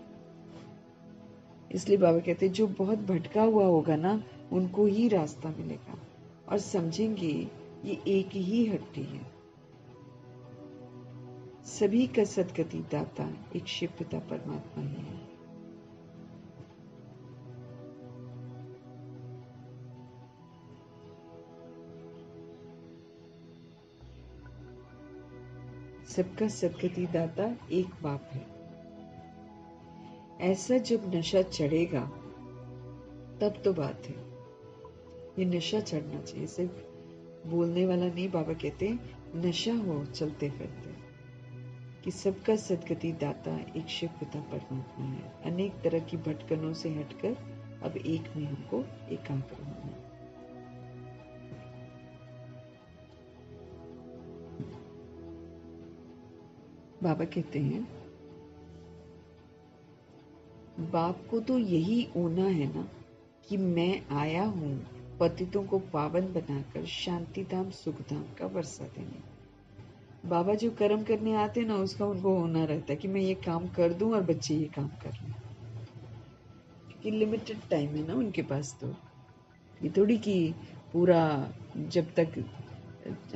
इसलिए बाबा कहते हैं जो बहुत भटका हुआ होगा ना, उनको ही रास्ता मिलेगा, और समझेंगे ये एक ही हट्टी है। सभी का सदगति दाता एक शिव पिता परमात्मा ही है। सबका सदगति दाता एक बाप है। ऐसा जब नशा चढ़ेगा तब तो बात है। ये नशा चढ़ना चाहिए, सिर्फ बोलने वाला नहीं। बाबा कहते नशा हो चलते फिरते, कि सबका सदगति दाता एक शिव पिता परमात्मा है। अनेक तरह की भटकनों से हटकर अब एक में हमको एकाग्र होना है। बाबा कहते हैं बाप को तो यही होना है ना कि मैं आया हूं पतितों को पावन बनाकर शांति धाम सुख धाम का वर्षा देने। बाबा जो कर्म करने आते हैं ना, उसका उनको होना रहता है कि मैं ये काम कर दूं और बच्चे ये काम कर लें, क्योंकि लिमिटेड टाइम है ना उनके पास। तो ये थोड़ी कि पूरा जब तक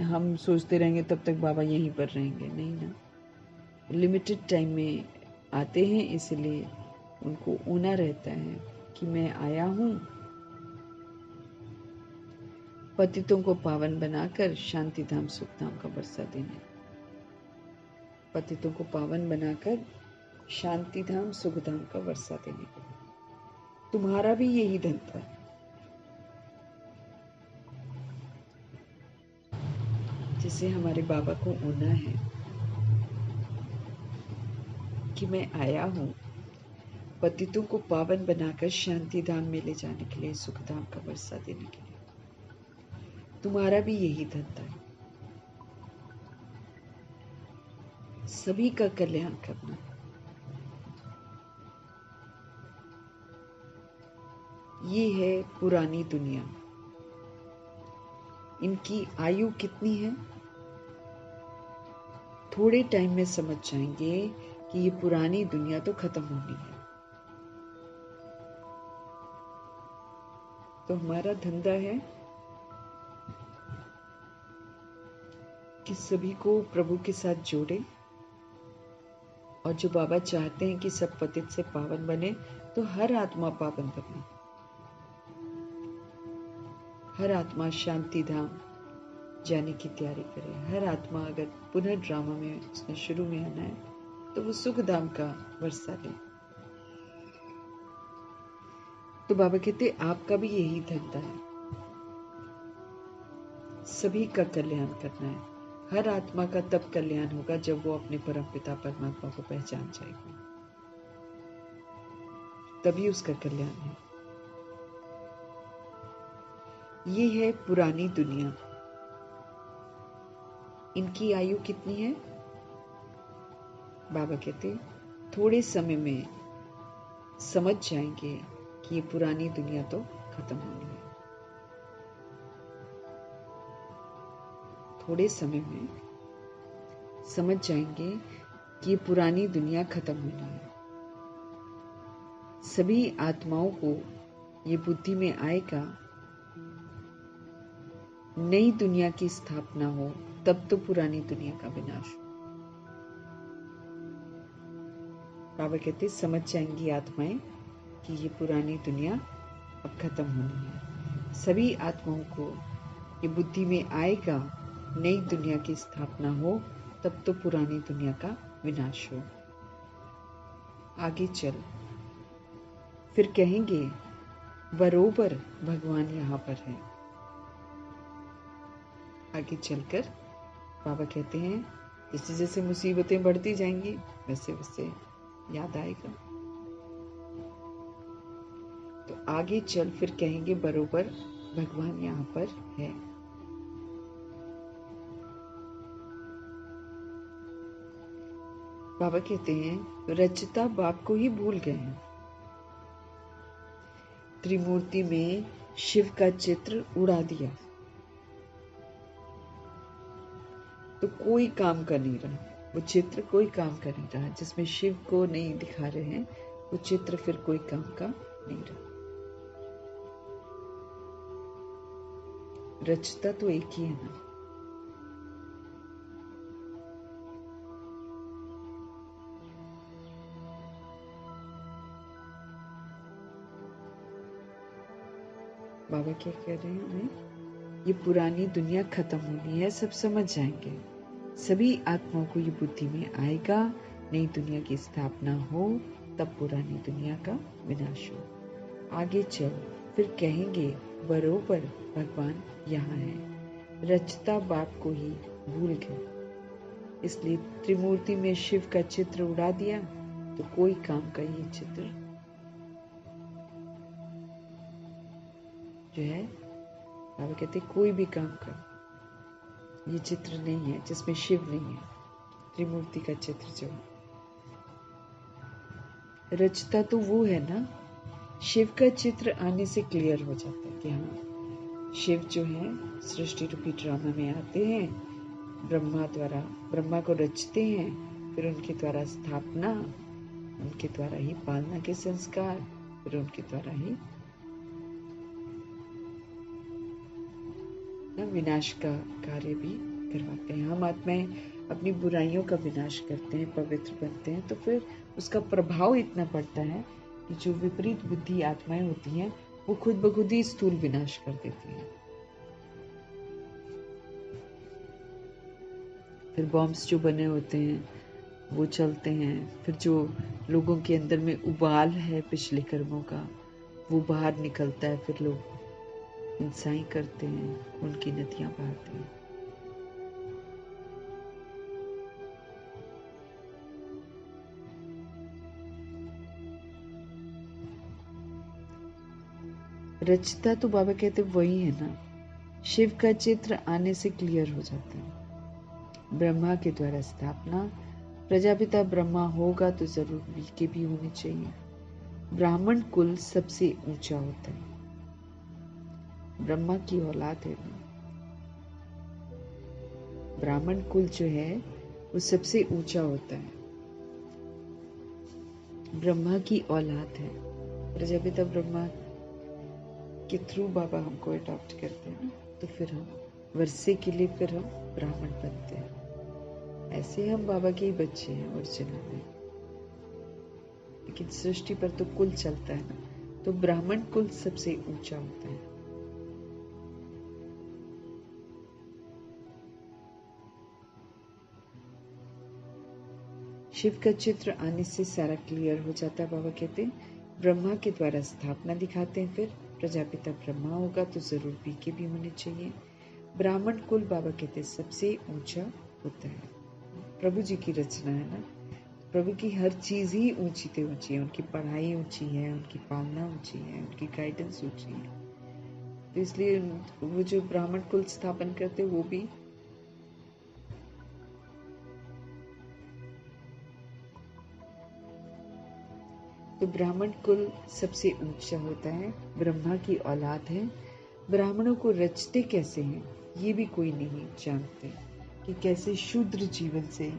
हम सोचते रहेंगे तब तक बाबा यहीं पर रहेंगे, नहीं ना। लिमिटेड टाइम में आते हैं, इसलिए उनको ऊना रहता है कि मैं आया हूं पतितों को पावन बनाकर शांति धाम सुख धाम का वर्षा देने। पतितों को पावन बनाकर शांति धाम सुख धाम का वर्षा देने के लिए तुम्हारा भी यही धंधा है। जिसे हमारे बाबा को ऊना है कि मैं आया हूं पतितों को पावन बनाकर शांति धाम में ले जाने के लिए, सुख धाम का वर्षा देने के लिए। तुम्हारा भी यही धंधा है, सभी का कल्याण करना। ये है पुरानी दुनिया। इनकी आयु कितनी है? थोड़े टाइम में समझ जाएंगे कि ये पुरानी दुनिया तो खत्म होनी है। तो हमारा धंधा है कि सभी को प्रभु के साथ जोड़े, और जो बाबा चाहते हैं कि सब पतित से पावन बने, तो हर आत्मा पावन बने, हर आत्मा शांति धाम जाने की तैयारी करे। हर आत्मा अगर पुनः ड्रामा में उसने शुरू में आना है तो वो सुख धाम का वर्षा ले। तो बाबा कहते आपका भी यही धंधा है, सभी का कल्याण करना है। हर आत्मा का तब कल्याण होगा जब वो अपने परम पिता परमात्मा को पहचान जाएगी, तभी उसका कल्याण है। ये है पुरानी दुनिया। इनकी आयु कितनी है? बाबा कहते थोड़े समय में समझ जाएंगे कि ये पुरानी दुनिया तो खत्म होनी है। थोड़े समय में समझ जाएंगे कि ये पुरानी दुनिया खत्म होनी है। सभी आत्माओं को ये बुद्धि में आएगा नई दुनिया की स्थापना हो, तब तो पुरानी दुनिया का विनाश हो। बाबा कहते समझ जाएंगी आत्माएं कि ये पुरानी दुनिया अब खत्म होनी है। सभी आत्माओं को ये बुद्धि में आएगा नई दुनिया की स्थापना हो, तब तो पुरानी दुनिया का विनाश हो। आगे चल फिर कहेंगे बरोबर भगवान यहाँ पर है। आगे चलकर बाबा कहते हैं जैसे जैसे मुसीबतें बढ़ती जाएंगी वैसे वैसे याद आएगा। तो आगे चल फिर कहेंगे बरोबर भगवान यहाँ पर है। बाबा कहते हैं रचता बाप को ही भूल गए हैं। त्रिमूर्ति में शिव का चित्र उड़ा दिया तो कोई काम कर नहीं रहा। वो चित्र कोई काम कर नहीं रहा। जिसमें शिव को नहीं दिखा रहे हैं वो चित्र फिर कोई काम का नहीं रहा। रचता तो एक ही है ना। बाबा क्या कह रहे हैं हमें, ये पुरानी दुनिया खत्म होनी है, सब समझ जाएंगे। सभी आत्माओं को ये बुद्धि में आएगा नई दुनिया की स्थापना हो तब पुरानी दुनिया का विनाश हो। आगे चल फिर कहेंगे बरोबर भगवान यहाँ है। रचता बाप को ही भूल गए, इसलिए त्रिमूर्ति में शिव का चित्र उड़ा दिया तो कोई काम का ये चित्र जो है, बाबा कहते कोई भी काम का ये चित्र नहीं है जिसमें शिव नहीं है। त्रिमूर्ति का चित्र जो रचता तो वो है ना। शिव का चित्र आने से क्लियर हो जाता है कि हाँ शिव जो है सृष्टि रूपी ड्रामा में आते हैं, ब्रह्मा को रचते हैं, फिर उनके द्वारा स्थापना, उनके द्वारा ही पालना के संस्कार, फिर उनके द्वारा ही विनाश का कार्य भी करवाते हैं। हम आत्माएं अपनी बुराइयों का विनाश करते हैं, पवित्र बनते हैं, तो फिर उसका प्रभाव इतना पड़ता है कि जो विपरीत बुद्धि आत्माएं होती हैं वो खुद ब खुद ही स्थूल विनाश कर देती हैं। फिर बॉम्ब्स जो बने होते हैं वो चलते हैं, फिर जो लोगों के अंदर में उबाल है पिछले कर्मों का वो बाहर निकलता है, फिर लोग हिंसाएं करते हैं, उनकी नदियां बहाते हैं। रचता तो बाबा कहते वही है ना। शिव का चित्र आने से क्लियर हो जाता है। ब्रह्मा के द्वारा स्थापना, प्रजापिता ब्रह्मा होगा तो जरूर मिलके भी होनी चाहिए। ब्राह्मण कुल सबसे ऊंचा होता है, ब्रह्मा की औलाद है ना। ब्राह्मण कुल जो है वो सबसे ऊंचा होता है, ब्रह्मा की औलाद है। प्रजापिता ब्रह्मा के थ्रू बाबा हमको अडॉप्ट करते हैं ना, तो फिर हम वर्षे के लिए फिर हम ब्राह्मण बनते हैं। ऐसे हम बाबा के ही बच्चे हैं ओरिजिनल में, लेकिन सृष्टि पर तो कुल चलता है ना, तो ब्राह्मण कुल सबसे ऊंचा होता है। शिव का चित्र आने से सारा क्लियर हो जाता है। बाबा कहते हैं ब्रह्मा के द्वारा स्थापना दिखाते हैं, फिर प्रजापिता ब्रह्मा होगा तो जरूर बीके भी होने चाहिए। ब्राह्मण कुल बाबा कहते हैं सबसे ऊंचा होता है। प्रभु जी की रचना है ना, प्रभु की हर चीज ही ऊंची से ऊंची है। उनकी पढ़ाई ऊंची है, उनकी पालना ऊंची है, उनकी गाइडेंस ऊंची है, तो इसलिए वो जो ब्राह्मण कुल स्थापन करते वो भी तो ब्राह्मण कुल सबसे ऊंचा होता है, ब्रह्मा की औलाद है। ब्राह्मणों को रचते कैसे हैं ये भी कोई नहीं जानते कि कैसे शूद्र जीवन से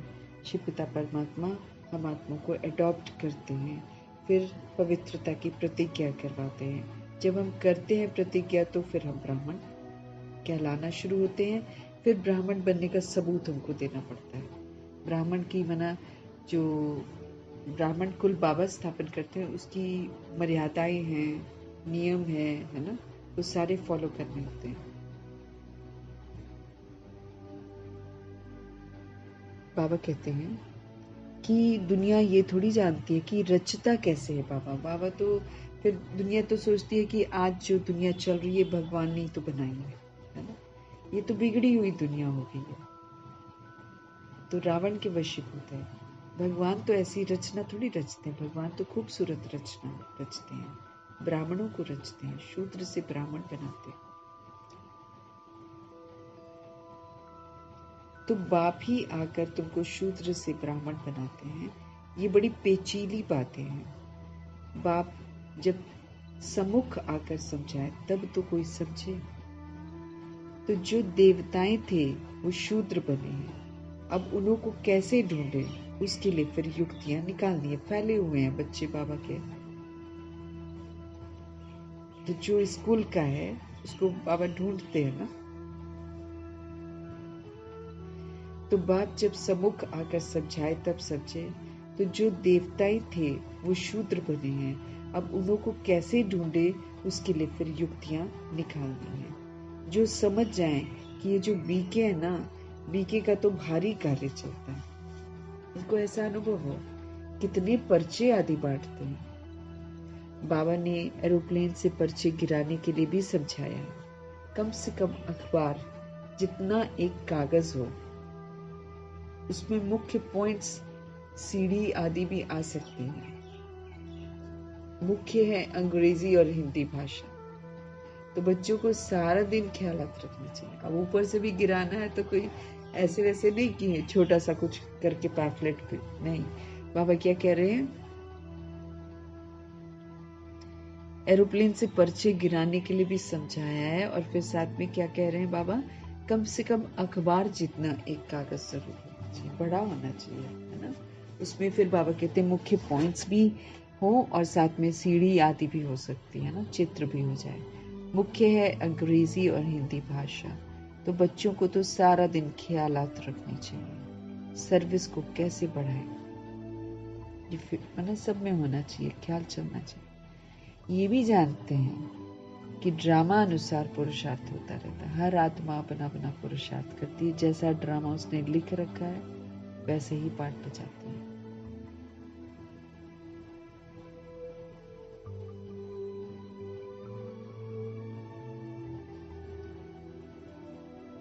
शिव पिता परमात्मा हम आत्मा को अडॉप्ट करते हैं, फिर पवित्रता की प्रतिज्ञा करवाते हैं। जब हम करते हैं प्रतिज्ञा तो फिर हम ब्राह्मण कहलाना शुरू होते हैं। फिर ब्राह्मण बनने का सबूत हमको देना पड़ता है। ब्राह्मण की मना जो ब्राह्मण कुल बाबा स्थापन करते हैं उसकी मर्यादाएं हैं, नियम है ना, वो सारे फॉलो करने होते हैं। बाबा कहते हैं कि दुनिया ये थोड़ी जानती है कि रचता कैसे है बाबा। बाबा तो फिर दुनिया तो सोचती है कि आज जो दुनिया चल रही है भगवान ने ही तो बनाई है ना, ये तो बिगड़ी हुई दुनिया हो गई है, तो रावण के वशीभूत है। भगवान तो ऐसी रचना थोड़ी रचते हैं, भगवान तो खूबसूरत रचना रचते हैं, ब्राह्मणों को रचते हैं, शूद्र से ब्राह्मण बनाते हैं। तो बाप ही आकर तुमको शूद्र से ब्राह्मण बनाते हैं, ये बड़ी पेचीली बातें हैं। बाप जब सम्मुख आकर समझाए तब तो कोई समझे। तो जो देवताएं थे वो शूद्र बने हैं, अब उन्हों को कैसे ढूंढे, उसके लिए फिर युक्तियां निकालनी है। फैले हुए हैं बच्चे बाबा के, तो जो स्कूल का है उसको बाबा ढूंढते हैं ना। तो बाप जब सम्मुख आकर समझाए तब समझे। तो जो देवताएं थे वो शूद्र बने हैं, अब उन्हों को कैसे ढूंढे, उसके लिए फिर युक्तियां निकालनी है। जो समझ जाएं कि ये जो बीके है ना, बीके का तो भारी कार्य चलता है, उनको ऐसा अनुभव हो। कितने पर्चे आदि बांटते हैं। बाबा ने एरोप्लेन से पर्चे गिराने के लिए भी समझाया है। कम से कम अखबार जितना एक कागज हो, उसमें मुख्य पॉइंट्स सीढ़ी आदि भी आ सकती हैं। मुख्य है अंग्रेजी और हिंदी भाषा, तो बच्चों को सारा दिन ख्यालात रखना चाहिए। अब ऊपर से भी गिराना है तो कोई ऐसे वैसे नहीं कि छोटा सा कुछ करके पैम्फलेट पे नहीं। बाबा क्या कह रहे हैं, एरोप्लेन से पर्चे गिराने के लिए भी समझाया है, और फिर साथ में क्या कह रहे हैं बाबा, कम से कम अखबार जितना एक कागज जरूर होना चाहिए, बड़ा होना चाहिए, है ना। उसमें फिर बाबा कहते हैं मुख्य पॉइंट्स भी हो और साथ में सीढ़ी आदि भी हो सकती है ना, चित्र भी हो जाए। मुख्य है अंग्रेजी और हिंदी भाषा, तो बच्चों को तो सारा दिन ख्यालात रखने चाहिए, सर्विस को कैसे बढ़ाए, ये फिर सब में होना चाहिए, ख्याल चलना चाहिए। ये भी जानते हैं कि ड्रामा अनुसार पुरुषार्थ होता रहता है। हर आत्मा अपना अपना पुरुषार्थ करती है, जैसा ड्रामा उसने लिख रखा है वैसे ही पाठ बजाती है।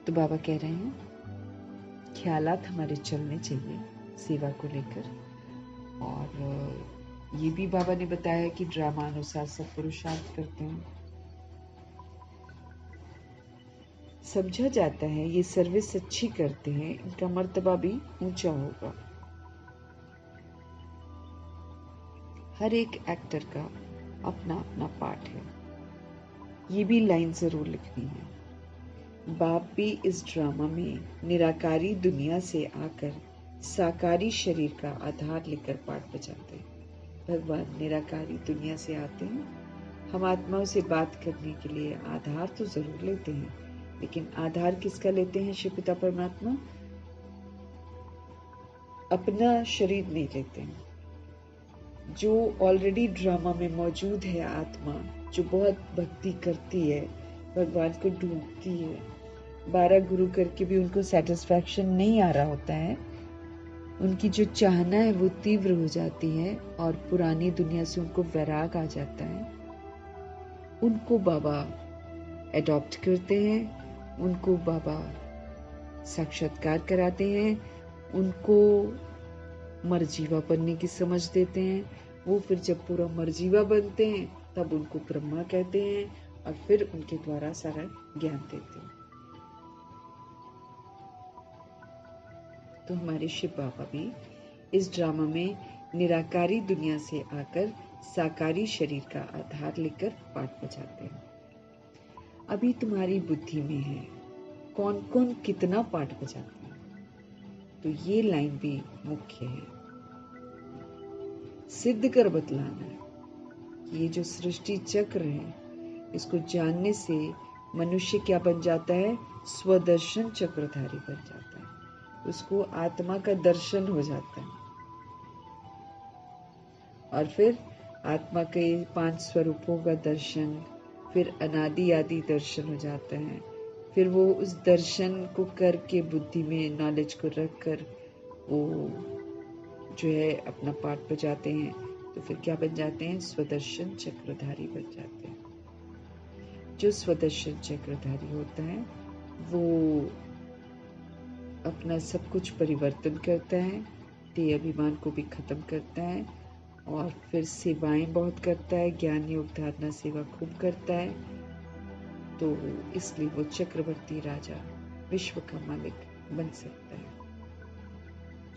तो बाबा कह रहे हैं ख्यालात हमारे चलने चाहिए सेवा को लेकर। और ये भी बाबा ने बताया कि ड्रामा अनुसार सब पुरुषार्थ करते हैं। समझा जाता है ये सर्विस अच्छी करते हैं, इनका मर्तबा भी ऊंचा होगा। हर एक एक्टर का अपना अपना पार्ट है, ये भी लाइन जरूर लिखनी है। बाप भी इस ड्रामा में निराकारी दुनिया से आकर साकारी शरीर का आधार लेकर पाठ बजाते हैं। भगवान निराकारी दुनिया से आते हैं, हम आत्माओं से बात करने के लिए आधार तो जरूर लेते हैं, लेकिन आधार किसका लेते हैं शिव पिता परमात्मा? अपना शरीर नहीं लेते हैं। जो ऑलरेडी ड्रामा में मौजूद है आत्मा, जो बहुत भक्ति करती है, भगवान को ढूंढती है, 12 गुरु करके भी उनको सेटिस्फैक्शन नहीं आ रहा होता है, उनकी जो चाहना है वो तीव्र हो जाती है और पुरानी दुनिया से उनको वैराग आ जाता है। उनको बाबा एडॉप्ट करते हैं, उनको बाबा साक्षात्कार कराते हैं, उनको मरजीवा बनने की समझ देते हैं। वो फिर जब पूरा मरजीवा बनते हैं तब उनको ब्रह्मा कहते हैं और फिर उनके द्वारा सारा ज्ञान देते हैं। तो हमारे शिव बाबा भी इस ड्रामा में निराकारी दुनिया से आकर साकारी शरीर का आधार लेकर पाठ बजाते हैं। अभी तुम्हारी बुद्धि में है कौन कौन कितना पाठ बजाते हैं, तो ये लाइन भी मुख्य है। सिद्ध कर बतलाना है कि ये जो सृष्टि चक्र है, इसको जानने से मनुष्य क्या बन जाता है? स्वदर्शन चक्रधारी बन जाता है, उसको आत्मा का दर्शन हो जाता है। और फिर आत्मा के 5 स्वरूपों का दर्शन, फिर अनादि आदि दर्शन हो जाता है। फिर वो उस दर्शन को करके बुद्धि में नॉलेज को रख कर वो जो है अपना पाठ बजाते हैं तो फिर क्या बन जाते हैं? स्वदर्शन चक्रधारी बन जाते हैं। जो स्वदर्शन चक्रधारी होता है वो अपना सब कुछ परिवर्तन करता है, देह अभिमान को भी खत्म करता है और फिर सेवाएं बहुत करता है, ज्ञान योग धारणा सेवा खूब करता है। तो इसलिए वो चक्रवर्ती राजा, विश्व का मालिक बन सकता है।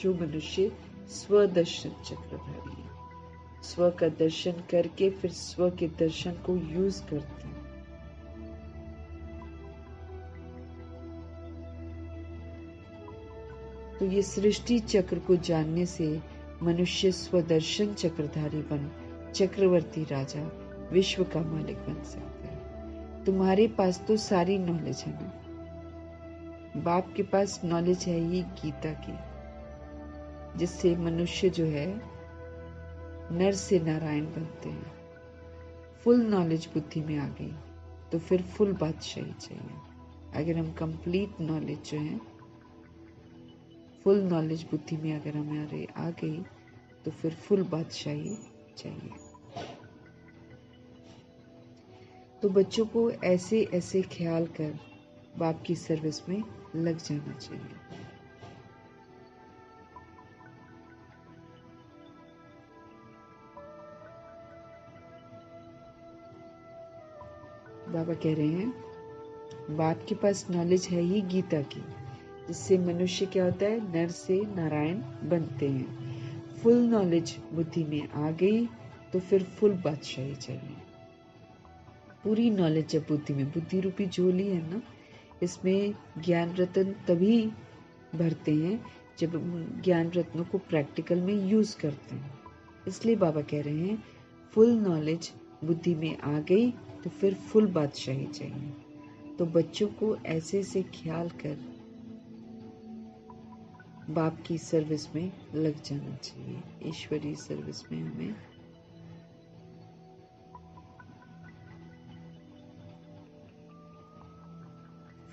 जो मनुष्य स्वदर्शन चक्रधारी है, स्व का दर्शन करके फिर स्व के दर्शन को यूज करते हैं। तो ये सृष्टि चक्र को जानने से मनुष्य स्वदर्शन चक्रधारी बन चक्रवर्ती राजा, विश्व का मालिक बन सकता है। तुम्हारे पास तो सारी नॉलेज है ना। बाप के पास नॉलेज है ही गीता की, जिससे मनुष्य जो है नर से नारायण बनते हैं। फुल नॉलेज बुद्धि में आ गई तो फिर फुल बादशाही चाहिए। अगर हम कंप्लीट नॉलेज जो है, फुल नॉलेज बुद्धि में अगर हमारे आ गई तो फिर फुल बादशाही चाहिए। तो बच्चों को ऐसे ऐसे ख्याल कर बाप की सर्विस में लग जाना चाहिए। बाबा कह रहे हैं बाप के पास नॉलेज है ही गीता की, जिससे मनुष्य क्या होता है? नर से नारायण बनते हैं। फुल नॉलेज बुद्धि में आ गई तो फिर फुल बादशाही चाहिए। पूरी नॉलेज जब बुद्धि में, बुद्धि रूपी झोली है ना, इसमें ज्ञान रत्न तभी भरते हैं जब ज्ञान रत्नों को प्रैक्टिकल में यूज करते हैं। इसलिए बाबा कह रहे हैं फुल नॉलेज बुद्धि में आ गई तो फिर फुल बादशाही चाहिए। तो बच्चों को ऐसे ऐसे ख्याल कर बाप की सर्विस में लग जाना चाहिए। ईश्वरीय सर्विस में हमें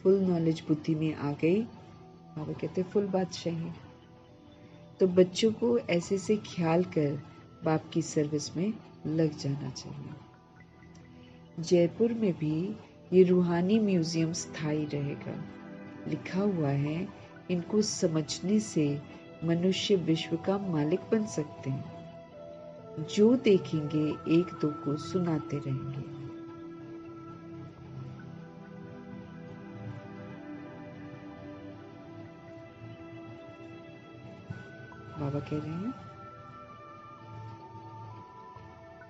फुल नॉलेज बुद्धि में आ गई, बाबा कहते फुल बादशाही। तो बच्चों को ऐसे से ख्याल कर बाप की सर्विस में लग जाना चाहिए। जयपुर में भी ये रूहानी म्यूजियम स्थायी रहेगा। लिखा हुआ है इनको समझने से मनुष्य विश्व का मालिक बन सकते हैं। जो देखेंगे एक दो को सुनाते रहेंगे। बाबा कह रहे हैं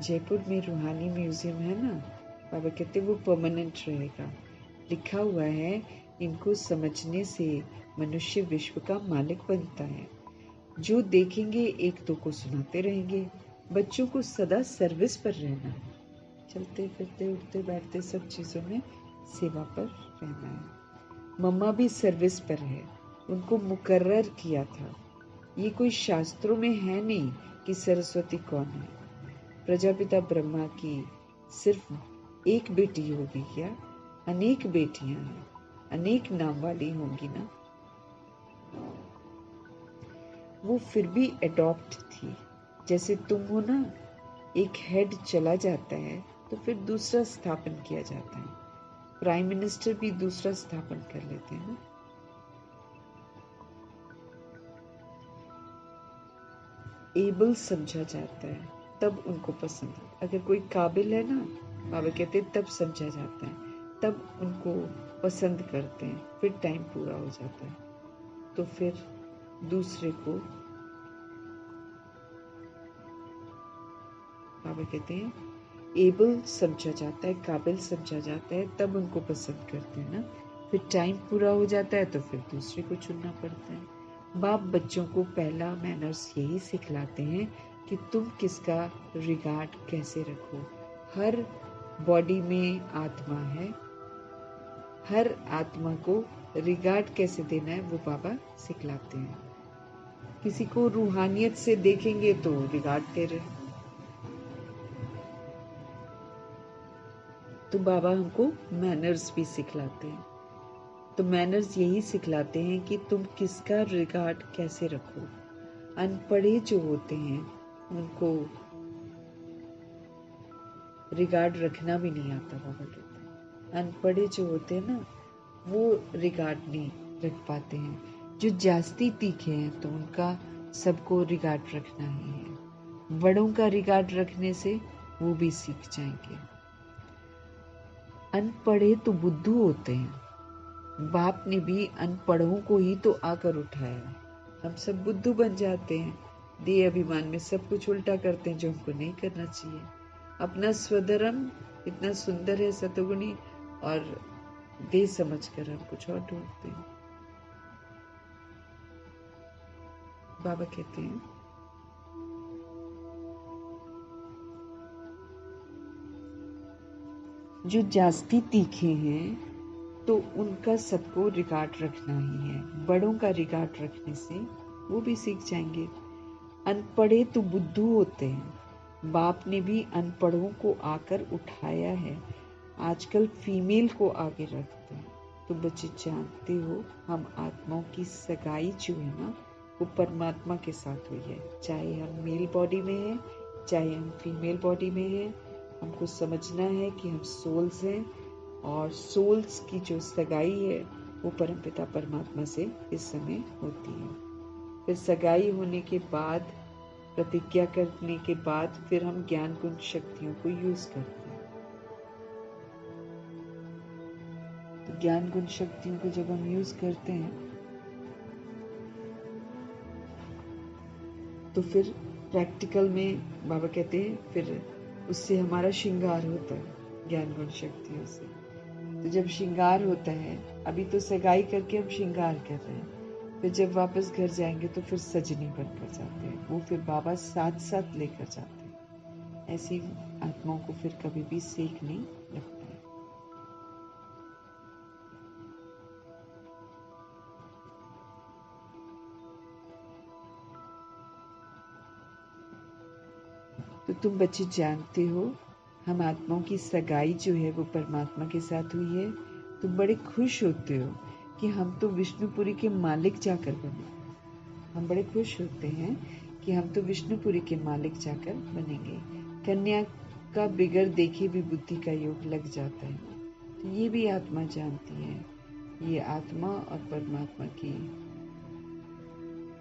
जयपुर में रूहानी म्यूजियम है ना, बाबा कहते वो परमानेंट रहेगा। लिखा हुआ है इनको समझने से मनुष्य विश्व का मालिक बनता है। जो देखेंगे एक दो को सुनाते रहेंगे। बच्चों को सदा सर्विस पर रहना है। चलते फिरते उठते बैठते सब चीजों में सेवा पर रहना है। मम्मा भी सर्विस पर है, उनको मुकर्रर किया था। ये कोई शास्त्रों में है नहीं कि सरस्वती कौन है। प्रजापिता ब्रह्मा की सिर्फ एक बेटी होगी क्या? अनेक बेटियां हैं, अनेक नाम वाली होंगी ना। वो फिर भी एडॉप्ट थी। जैसे तुम हो ना, एक हेड चला जाता है तो फिर दूसरा स्थापन किया जाता है। प्राइम मिनिस्टर भी दूसरा स्थापन कर लेते हैं ना। एबल समझा जाता है तब उनको पसंद है। अगर कोई काबिल है ना, बाबा कहते तब समझा जाता है, तब उनको पसंद करते हैं। फिर टाइम पूरा हो जाता है तो फिर दूसरे को बाबा कहते हैं एबल समझा जाता है, काबिल समझा जाता है, तब उनको पसंद करते हैं ना। फिर टाइम पूरा हो जाता है तो फिर दूसरे को चुनना पड़ता है। बाप बच्चों को पहला मैनर्स यही सिखलाते हैं कि तुम किसका रिगार्ड कैसे रखो। हर बॉडी में आत्मा है, हर आत्मा को रिगार्ड कैसे देना है वो बाबा सिखलाते हैं। किसी को रूहानियत से देखेंगे तो रिगार्ड दे रहे हैं, तो बाबा हमको मैनर्स भी सिखलाते हैं। तो मैनर्स यही सिखलाते हैं कि तुम किसका रिगार्ड कैसे रखो। अनपढ़े जो होते हैं उनको रिगार्ड रखना भी नहीं आता, बाबा कहते हैं। अनपढ़े जो होते हैं ना वो रिगार्ड नहीं रख पाते हैं। जो जास्ती तीखे हैं तो उनका सबको रिगार्ड रखना ही है। बड़ों का रिगार्ड रखने से वो भी सीख जाएंगे। अनपढ़े तो बुद्धू होते हैं। बाप ने भी अनपढ़ों को ही तो आकर उठाया। हम सब बुद्धू बन जाते हैं, देह अभिमान में सब कुछ उल्टा करते हैं जो हमको नहीं करना चाहिए। अपना स्वधर्म इतना सुंदर है सतगुणी, और देह समझकर हम कुछ और ढूंढते हैं। बाबा कहते हैं जो जास्ती तीखे हैं तो उनका सबको रिगार्ड रखना ही है। बड़ों का रिगार्ड रखने से वो भी सीख जाएंगे। अनपढ़े तो बुद्धू होते हैं। बाप ने भी अनपढ़ों को आकर उठाया है। आजकल फीमेल को आगे रखते हैं। तो बच्चे जानते हो हम आत्माओं की सगाई जो है ना वो परमात्मा के साथ हुई है। चाहे हम मेल बॉडी में हैं, चाहे हम फीमेल बॉडी में हैं, हमको समझना है कि हम सोल्स हैं, और सोल्स की जो सगाई है वो परमपिता परमात्मा से इस समय होती है। फिर सगाई होने के बाद, प्रतिज्ञा करने के बाद, फिर हम ज्ञान गुण शक्तियों को यूज करते हैं। तो ज्ञान गुण शक्तियों को जब हम यूज करते हैं तो फिर प्रैक्टिकल में बाबा कहते हैं फिर उससे हमारा श्रृंगार होता है ज्ञान गुण शक्तियों से। तो जब श्रृंगार होता है, अभी तो सगाई करके हम श्रृंगार कर रहे हैं, फिर जब वापस घर जाएंगे तो फिर सजनी बनकर जाते हैं। वो फिर बाबा साथ साथ लेकर जाते हैं। ऐसी आत्माओं को फिर कभी भी सेक नहीं लगता है। तो तुम बच्चे जानते हो हम आत्माओं की सगाई जो है वो परमात्मा के साथ हुई है। तुम बड़े खुश होते हो कि हम तो विष्णुपुरी के मालिक जाकर बने। हम बड़े खुश होते हैं कि हम तो विष्णुपुरी के मालिक जाकर बनेंगे। कन्या का बिगड़ देखे भी बुद्धि का योग लग जाता है। तो ये भी आत्मा जानती है, ये आत्मा और परमात्मा की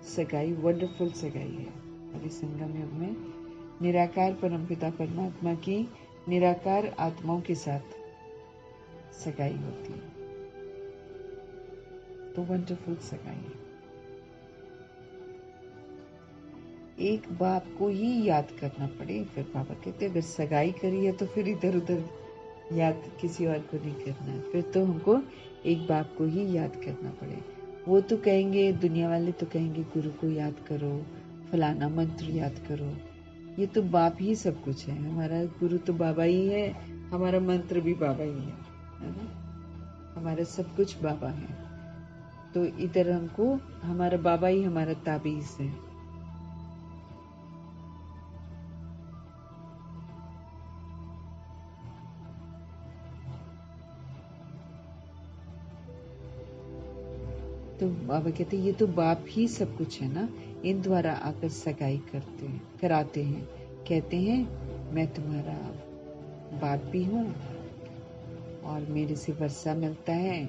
सगाई वंडरफुल सगाई है। अभी संगम युग में निराकार परमपिता परमात्मा की निराकार आत्माओं के साथ सगाई होती है। तो वंडरफुल सगाई है। एक बाप को ही याद करना पड़े। फिर बाबा कहते अगर सगाई करी है तो फिर इधर उधर याद किसी और को नहीं करना है। फिर तो हमको एक बाप को ही याद करना पड़े। वो तो कहेंगे, दुनिया वाले तो कहेंगे गुरु को याद करो, फलाना मंत्र याद करो। ये तो बाप ही सब कुछ है। हमारा गुरु तो बाबा ही है, हमारा मंत्र भी बाबा ही है ना। हमारा सब कुछ बाबा है। तो इधर हमको हमारा बाबा ही हमारा ताबीज है। तो बाबा कहते हैं ये तो बाप ही सब कुछ है ना। इन द्वारा आकर सगाई करते हैं, कराते हैं। कहते हैं मैं तुम्हारा बाप भी हूँ और मेरे से वर्षा मिलता है।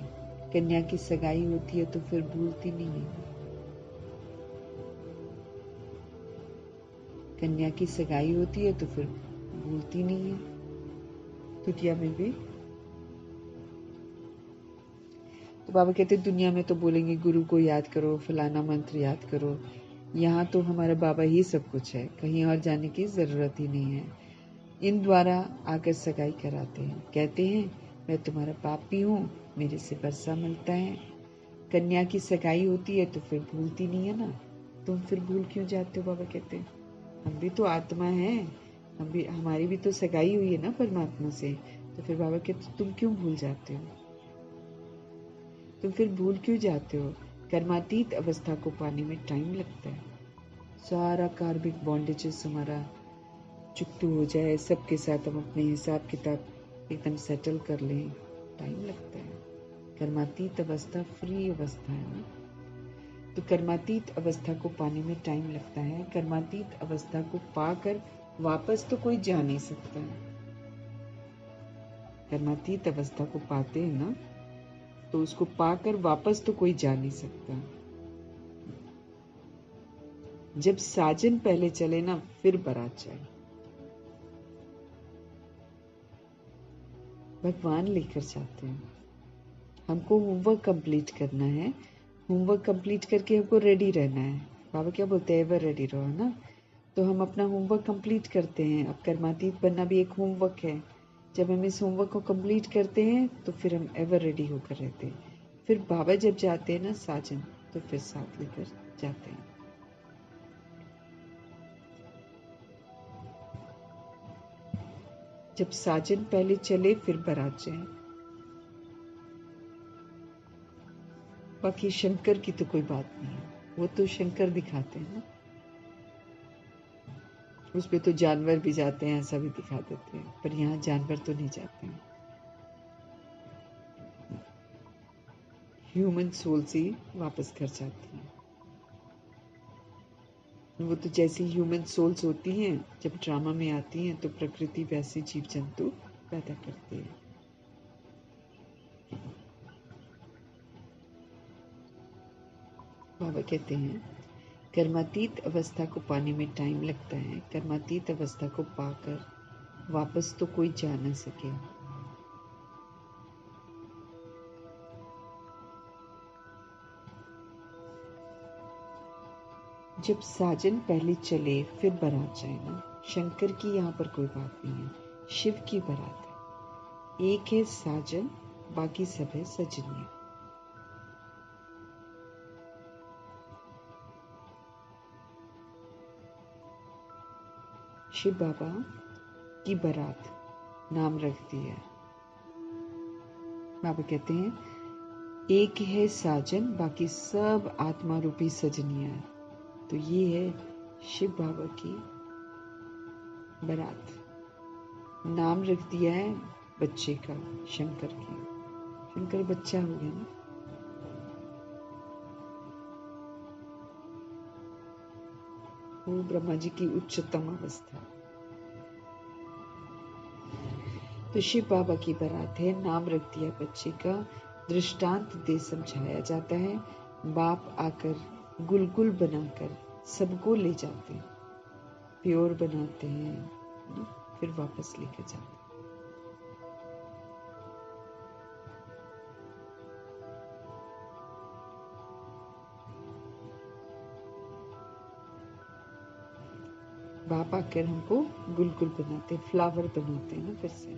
कन्या की सगाई होती है तो फिर भूलती नहीं है। कन्या की सगाई होती है तो फिर भूलती नहीं है। तुतिया में भी तो बाबा कहते दुनिया में तो बोलेंगे गुरु को याद करो, फलाना मंत्र याद करो। यहाँ तो हमारा बाबा ही सब कुछ है, कहीं और जाने की जरूरत ही नहीं है। इन द्वारा आकर सगाई कराते हैं। कहते हैं मैं तुम्हारा बाप भी हूँ, मेरे से वर्षा मिलता है। कन्या की सगाई होती है तो फिर भूलती नहीं है ना। तुम फिर भूल क्यों जाते हो? बाबा कहते हैं हम भी तो आत्मा है, हम भी, हमारी भी तो सगाई हुई है ना परमात्मा से। तो फिर बाबा कहते तुम क्यों भूल जाते हो? तुम फिर भूल क्यों जाते हो? कर्मातीत अवस्था को पाने में टाइम लगता है। सारा कार्मिक बॉन्डेजेस हमारा चुकतू हो जाए, सबके साथ हम अपने हिसाब किताब एकदम सेटल कर लें, टाइम लगता है। कर्मातीत अवस्था फ्री अवस्था है ना। तो कर्मातीत अवस्था को पाने में टाइम लगता है। कर्मातीत अवस्था को पाकर वापस तो कोई जा नहीं सकता है। कर्मातीत अवस्था को पाते हैं ना, तो उसको पाकर वापस तो कोई जा नहीं सकता। जब साजन पहले चले ना, फिर बारात जाए। भगवान लेकर जाते हैं। हमको होमवर्क कंप्लीट करना है। होमवर्क कंप्लीट करके हमको रेडी रहना है। बाबा क्या बोलते हैं, एवर रेडी रहो ना। तो हम अपना होमवर्क कंप्लीट करते हैं। अब कर्मातीत बनना भी एक होमवर्क है। जब हम इस होमवर्क को कंप्लीट करते हैं तो फिर हम एवर रेडी होकर रहते हैं। फिर बाबा जब जाते हैं ना साजन, तो फिर साथ लेकर जाते हैं। जब साजन पहले चले फिर बारात जाए। बाकी शंकर की तो कोई बात नहीं है, वो तो शंकर दिखाते हैं ना। उसपे तो जानवर भी जाते हैं, ऐसा भी दिखा देते हैं, पर यहाँ जानवर तो नहीं जाते हैं। ह्यूमन सोल्स ही वापस घर जाती हैं। वो तो जैसी ह्यूमन सोल्स होती हैं, जब ड्रामा में आती हैं तो प्रकृति वैसे जीव जंतु पैदा करती है। बाबा कहते हैं कर्मातीत अवस्था को पाने में टाइम लगता है। कर्मातीत अवस्था को पाकर वापस तो कोई जा न सके। जब साजन पहले चले फिर बारात जाए ना, शंकर की यहाँ पर कोई बात नहीं है, शिव की बारात है। एक है साजन, बाकी सब है सजनिया। शिव बाबा की बारात नाम रख दिया। बाबा कहते हैं एक है साजन, बाकी सब आत्मा रूपी सजनिया है। तो ये है शिव बाबा की बारात। नाम रख दिया है बच्चे का, शंकर की। शंकर बच्चा हो गया ना। वो ब्रह्मा जी की उच्चतम अवस्था। तो शिव बाबा की बारात है, नाम रख दिया बच्चे का, दृष्टांत दे समझाया जाता है। बाप आकर गुलगुल बनाकर सबको ले जाते हैं, प्योर बनाते हैं, फिर वापस लेकर जाते हैं। बाप आकर हमको गुलगुल बनाते, फ्लावर बनाते हैं ना फिर से,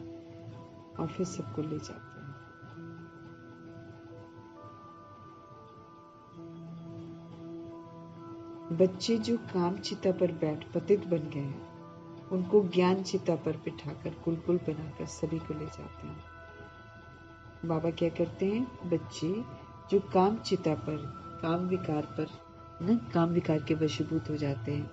और फिर सबको ले जाते हैं। बच्चे जो काम चिता पर बैठ पतित बन गए हैं, उनको ज्ञान चिता पर बिठाकर गुलगुल बनाकर सभी को ले जाते हैं। बाबा क्या करते हैं, बच्चे जो काम चिता पर, काम विकार पर न, काम विकार के वशीभूत हो जाते हैं।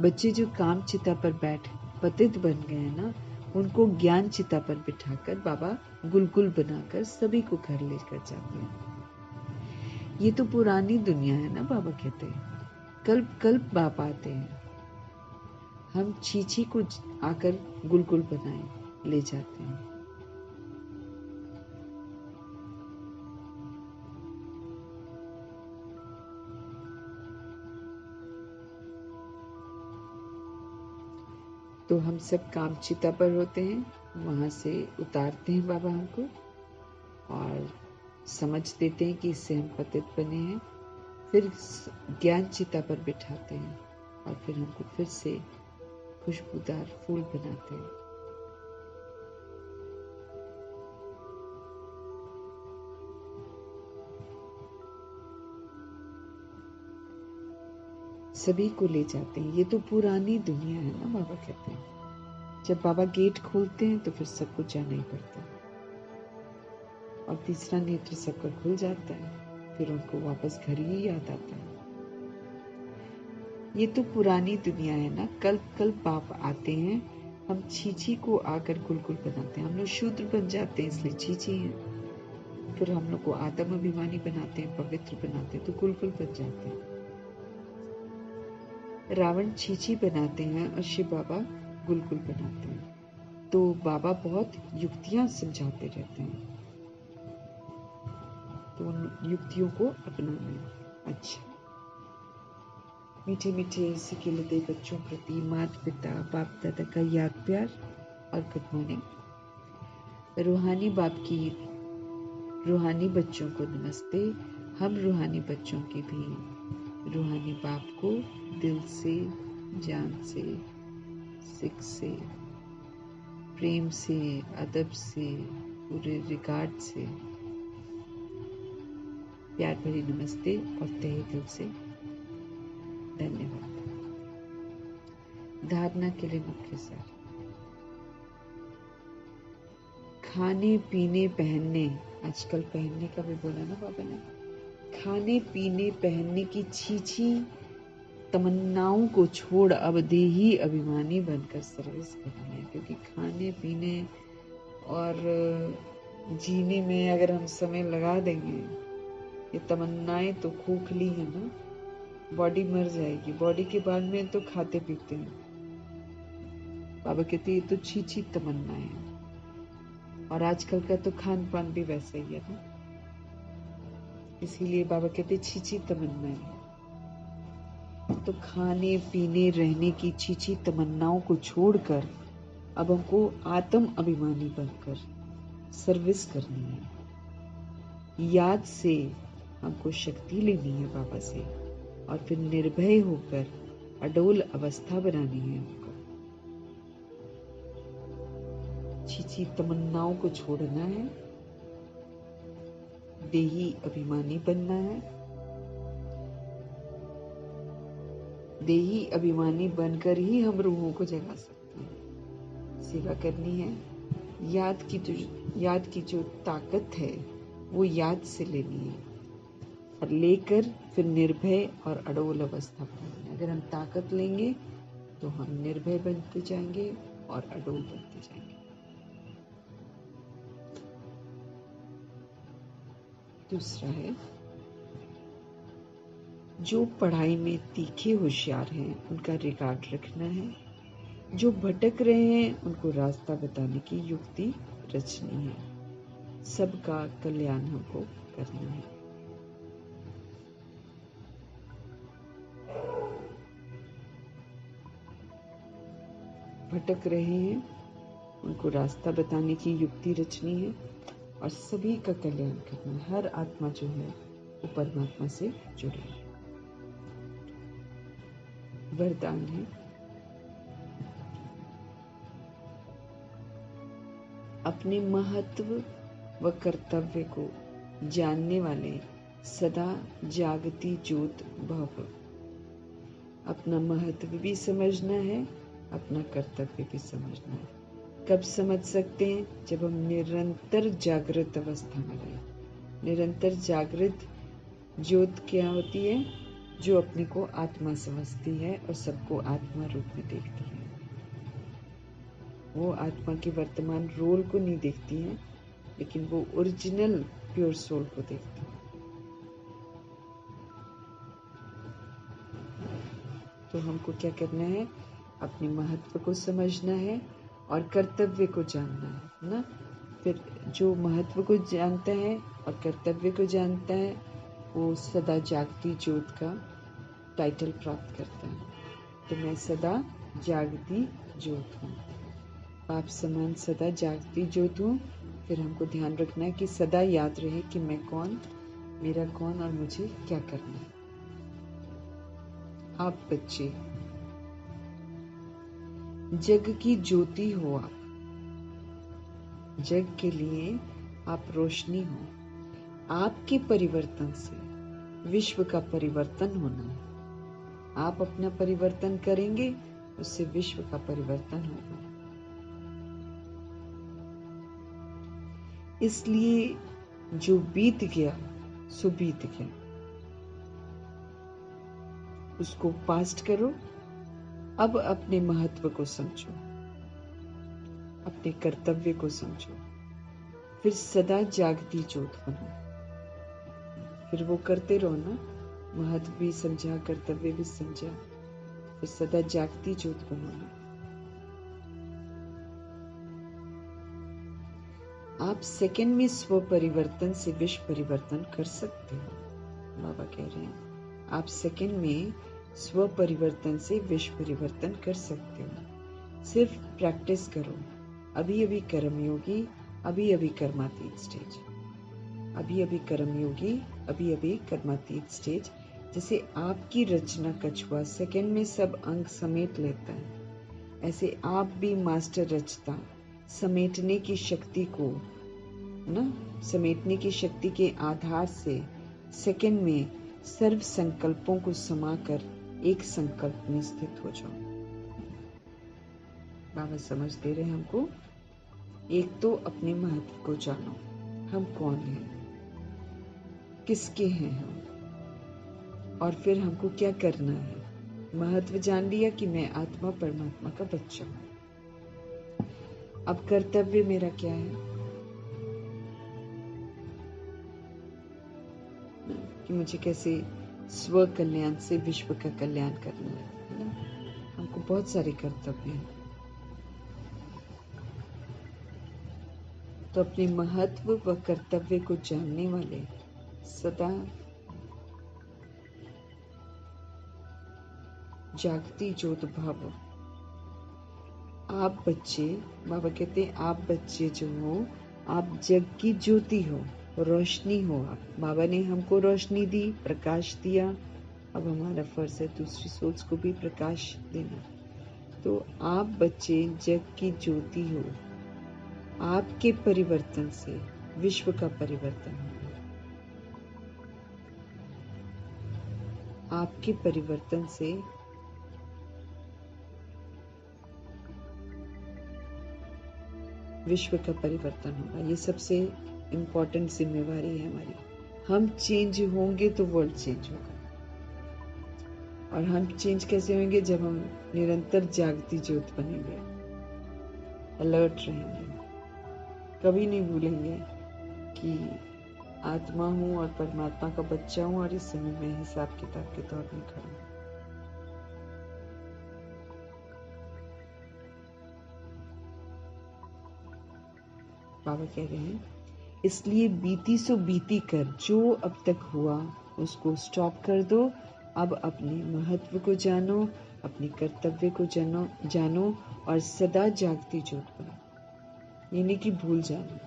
बच्चे जो काम चिता पर बैठ पतित बन गए हैं ना, उनको ज्ञान चिता पर बिठाकर बाबा गुलगुल बनाकर सभी को घर लेकर जाते हैं। ये तो पुरानी दुनिया है ना। बाबा कहते हैं कल्प कल्प बाप आते हैं, हम छीछी को आकर गुलगुल बनाए ले जाते हैं। तो हम सब काम चिता पर होते हैं, वहां से उतारते हैं बाबा हमको और समझ देते हैं कि इससे हम पतित बने हैं। फिर ज्ञान चिता पर बिठाते हैं और फिर हमको फिर से खुशबूदार फूल बनाते हैं। सभी को ले जाते हैं। ये तो पुरानी दुनिया है ना। बाबा कहते हैं जब बाबा गेट खोलते हैं तो फिर सबको जाना ही पड़ता है, और तीसरा नेत्र सबका खुल जाता है, फिर उनको वापस घर ही याद आता है। ये तो पुरानी दुनिया है ना। कल्प कल्प बाप आते हैं, हम छीछी को आकर गुलगुल बनाते हैं। हम लोग शूद्र बन जाते हैं इसलिए छीछी हैं। फिर हम लोग को आत्म अभिमानी बनाते हैं, पवित्र बनाते हैं, तो गुलगुल बन जाते हैं। रावण छीछी बनाते हैं और शिव बाबा गुलगुल बनाते हैं। तो बाबा बहुत युक्तियां समझाते रहते हैं, तो उन युक्तियों को अपनाना है। अच्छा, मीठे मीठे सिकिलते बच्चों प्रति माता पिता बाप दादा का याद प्यार और गुड मॉर्निंग। रूहानी बाप की रूहानी बच्चों को नमस्ते। हम रूहानी बच्चों के भी रूहानी बाप को दिल से, जान से, सिक से, प्रेम से, अदब से, पूरे रिगार्ड से प्यार भरी नमस्ते और तहे दिल से धन्यवाद। धारणा के लिए मुख्य सार। खाने पीने पहनने, आजकल पहनने का भी बोला ना बाबा ने, खाने पीने पहनने की छीछी तमन्नाओं को छोड़ अब देही अभिमानी बनकर सर्विस करनी है। क्योंकि खाने पीने और जीने में अगर हम समय लगा देंगे, ये तमन्नाएं तो खोखली है ना, बॉडी मर जाएगी। बॉडी के बाद में तो खाते पीते हैं। बाबा कहते ये तो छीछी तमन्नाएं हैं, और आजकल का तो खान पान भी वैसा ही है ना, इसीलिए बाबा कहते छीछी तमन्नाएं। तो खाने पीने रहने की छीछी तमन्नाओं को छोड़कर अब हमको आत्म अभिमानी बनकर सर्विस करनी है। याद से हमको शक्ति लेनी है बाबा से, और फिर निर्भय होकर अडोल अवस्था बनानी है हमको। छीछी तमन्नाओं को छोड़ना है, देही अभिमानी बनना है। देही अभिमानी बनकर ही हम रूहों को जगा सकते हैं। सेवा करनी है। याद की जो ताकत है वो याद से लेनी है, और लेकर फिर निर्भय और अडोल अवस्था बनानी है। अगर हम ताकत लेंगे तो हम निर्भय बनते जाएंगे और अडोल बनते जाएंगे। दूसरा है, जो पढ़ाई में तीखे होशियार हैं उनका रिकॉर्ड रखना है। जो भटक रहे हैं उनको रास्ता बताने की युक्ति रचनी है। सबका कल्याण हमको करना है। भटक रहे हैं उनको रास्ता बताने की युक्ति रचनी है, और सभी का कल्याण करना है। हर आत्मा जो है वो परमात्मा से जुड़ी है। वरदान है, अपने महत्व व कर्तव्य को जानने वाले सदा जागती ज्योत भव। अपना महत्व भी समझना है, अपना कर्तव्य भी समझना है। कब समझ सकते हैं? जब हम निरंतर जागृत अवस्था में रहें। निरंतर जागृत ज्योत क्या होती है? जो अपने को आत्मा समझती है और सबको आत्मा रूप में देखती है। वो आत्मा के वर्तमान रोल को नहीं देखती है, लेकिन वो ओरिजिनल प्योर सोल को देखती है। तो हमको क्या करना है? अपने महत्व को समझना है और कर्तव्य को जानना है ना। फिर जो महत्व को जानता है और कर्तव्य को जानता है वो सदा जागती ज्योत का टाइटल प्राप्त करता है। तो मैं सदा जागती ज्योत हूँ, आप समान सदा जागती ज्योत हूँ। फिर हमको ध्यान रखना है कि सदा याद रहे कि मैं कौन, मेरा कौन और मुझे क्या करना है। आप बच्चे जग की ज्योति हो, आप जग के लिए आप रोशनी हो। आपके परिवर्तन से विश्व का परिवर्तन होना है। आप अपना परिवर्तन करेंगे, उससे विश्व का परिवर्तन होगा। इसलिए जो बीत गया सो बीत गया, उसको पास्ट करो। अब अपने महत्व को समझो, अपने कर्तव्य को समझो, फिर सदा जागती ज्योत बनो। फिर वो करते रहो ना, महत्व भी समझा, कर्तव्य भी समझा, फिर सदा जागती ज्योत बनो ना। आप सेकंड में स्व परिवर्तन से विश्व परिवर्तन कर सकते हो। बाबा कह रहे हैं आप सेकंड में स्व परिवर्तन से विश्व परिवर्तन कर सकते हो। सिर्फ प्रैक्टिस करो। अभी अभी कर्मयोगी, अभी अभी कर्मातीत स्टेज। अभी अभी कर्मयोगी, अभी अभी कर्मातीत स्टेज। जैसे आपकी रचना कछुआ सेकंड में सब अंग समेट लेता है, ऐसे आप भी मास्टर रचता समेटने की शक्ति को ना, समेटने की शक्ति के आधार से सेकंड में सर्व संकल्पों को समाकर एक संकल्प में स्थित हो जाओ। बाबा समझ दे रहे हैं हमको, एक तो अपने महत्व को जानो, हम कौन हैं, किसके हैं हम, और फिर हमको क्या करना है। महत्व जान लिया कि मैं आत्मा परमात्मा का बच्चा हूं। अब कर्तव्य मेरा क्या है कि मुझे कैसे स्व कल्याण से विश्व का कल्याण करना है ना। हमको बहुत सारे कर्तव्य हैं, तो अपने महत्व व कर्तव्य को जानने वाले सदा जागती ज्योत भाव। आप बच्चे, बाबा कहते हैं आप बच्चे जो हो, आप जग की ज्योति हो, रोशनी हो। आप, बाबा ने हमको रोशनी दी, प्रकाश दिया, अब हमारा फर्ज है दूसरी सोच को भी प्रकाश देना। तो आप बच्चे जग की ज्योति हो, आपके परिवर्तन से विश्व का परिवर्तन होगा। आपके परिवर्तन से विश्व का परिवर्तन होगा। ये सबसे इम्पोर्टेंट जिम्मेवारी है हमारी। हम चेंज होंगे तो वर्ल्ड चेंज होगा। और हम चेंज कैसे होंगे? जब हम निरंतर जागती ज्योत बनेंगे, अलर्ट रहेंगे, कभी नहीं भूलेंगे कि आत्मा हूँ और परमात्मा का बच्चा हूँ और इस समय मैं हिसाब किताब के तौर में खड़ा हूँ। बाबा कह रहे हैं इसलिए बीती सो बीती कर, जो अब तक हुआ उसको स्टॉप कर दो। अब अपने महत्व को जानो, अपने कर्तव्य को जानो और सदा जागती ज्योत बनो, यानी कि भूल जाना।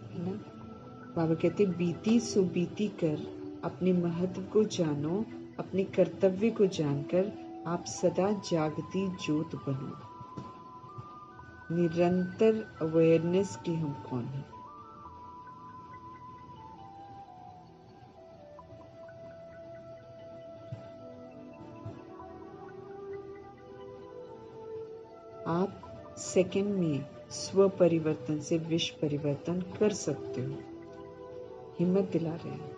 है ना? बाबा कहते बीती सो बीती कर, अपने महत्व को जानो, अपने कर्तव्य को जानकर आप सदा जागती ज्योत बनो। निरंतर अवेयरनेस की हम कौन हैं। आप सेकंड में स्व परिवर्तन से विश्व परिवर्तन कर सकते हो। हिम्मत दिला रहे हैं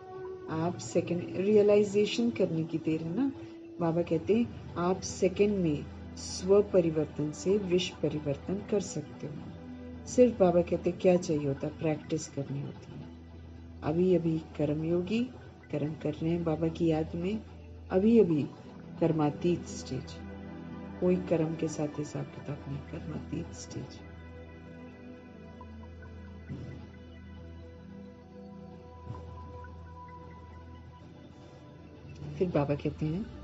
आप। सेकंड रियलाइजेशन करने की देर है ना। बाबा कहते हैं आप सेकंड में स्व परिवर्तन से विश्व परिवर्तन कर सकते हो। सिर्फ बाबा कहते क्या चाहिए होता? प्रैक्टिस करनी होती है। अभी अभी कर्मयोगी, कर्म कर रहे हैं बाबा की याद में। अभी अभी कर्मातीत स्टेज, कोई कर्म के साथ हिसाब किताब नहीं, कर्मातीत स्टेज। फिर बाबा कहते हैं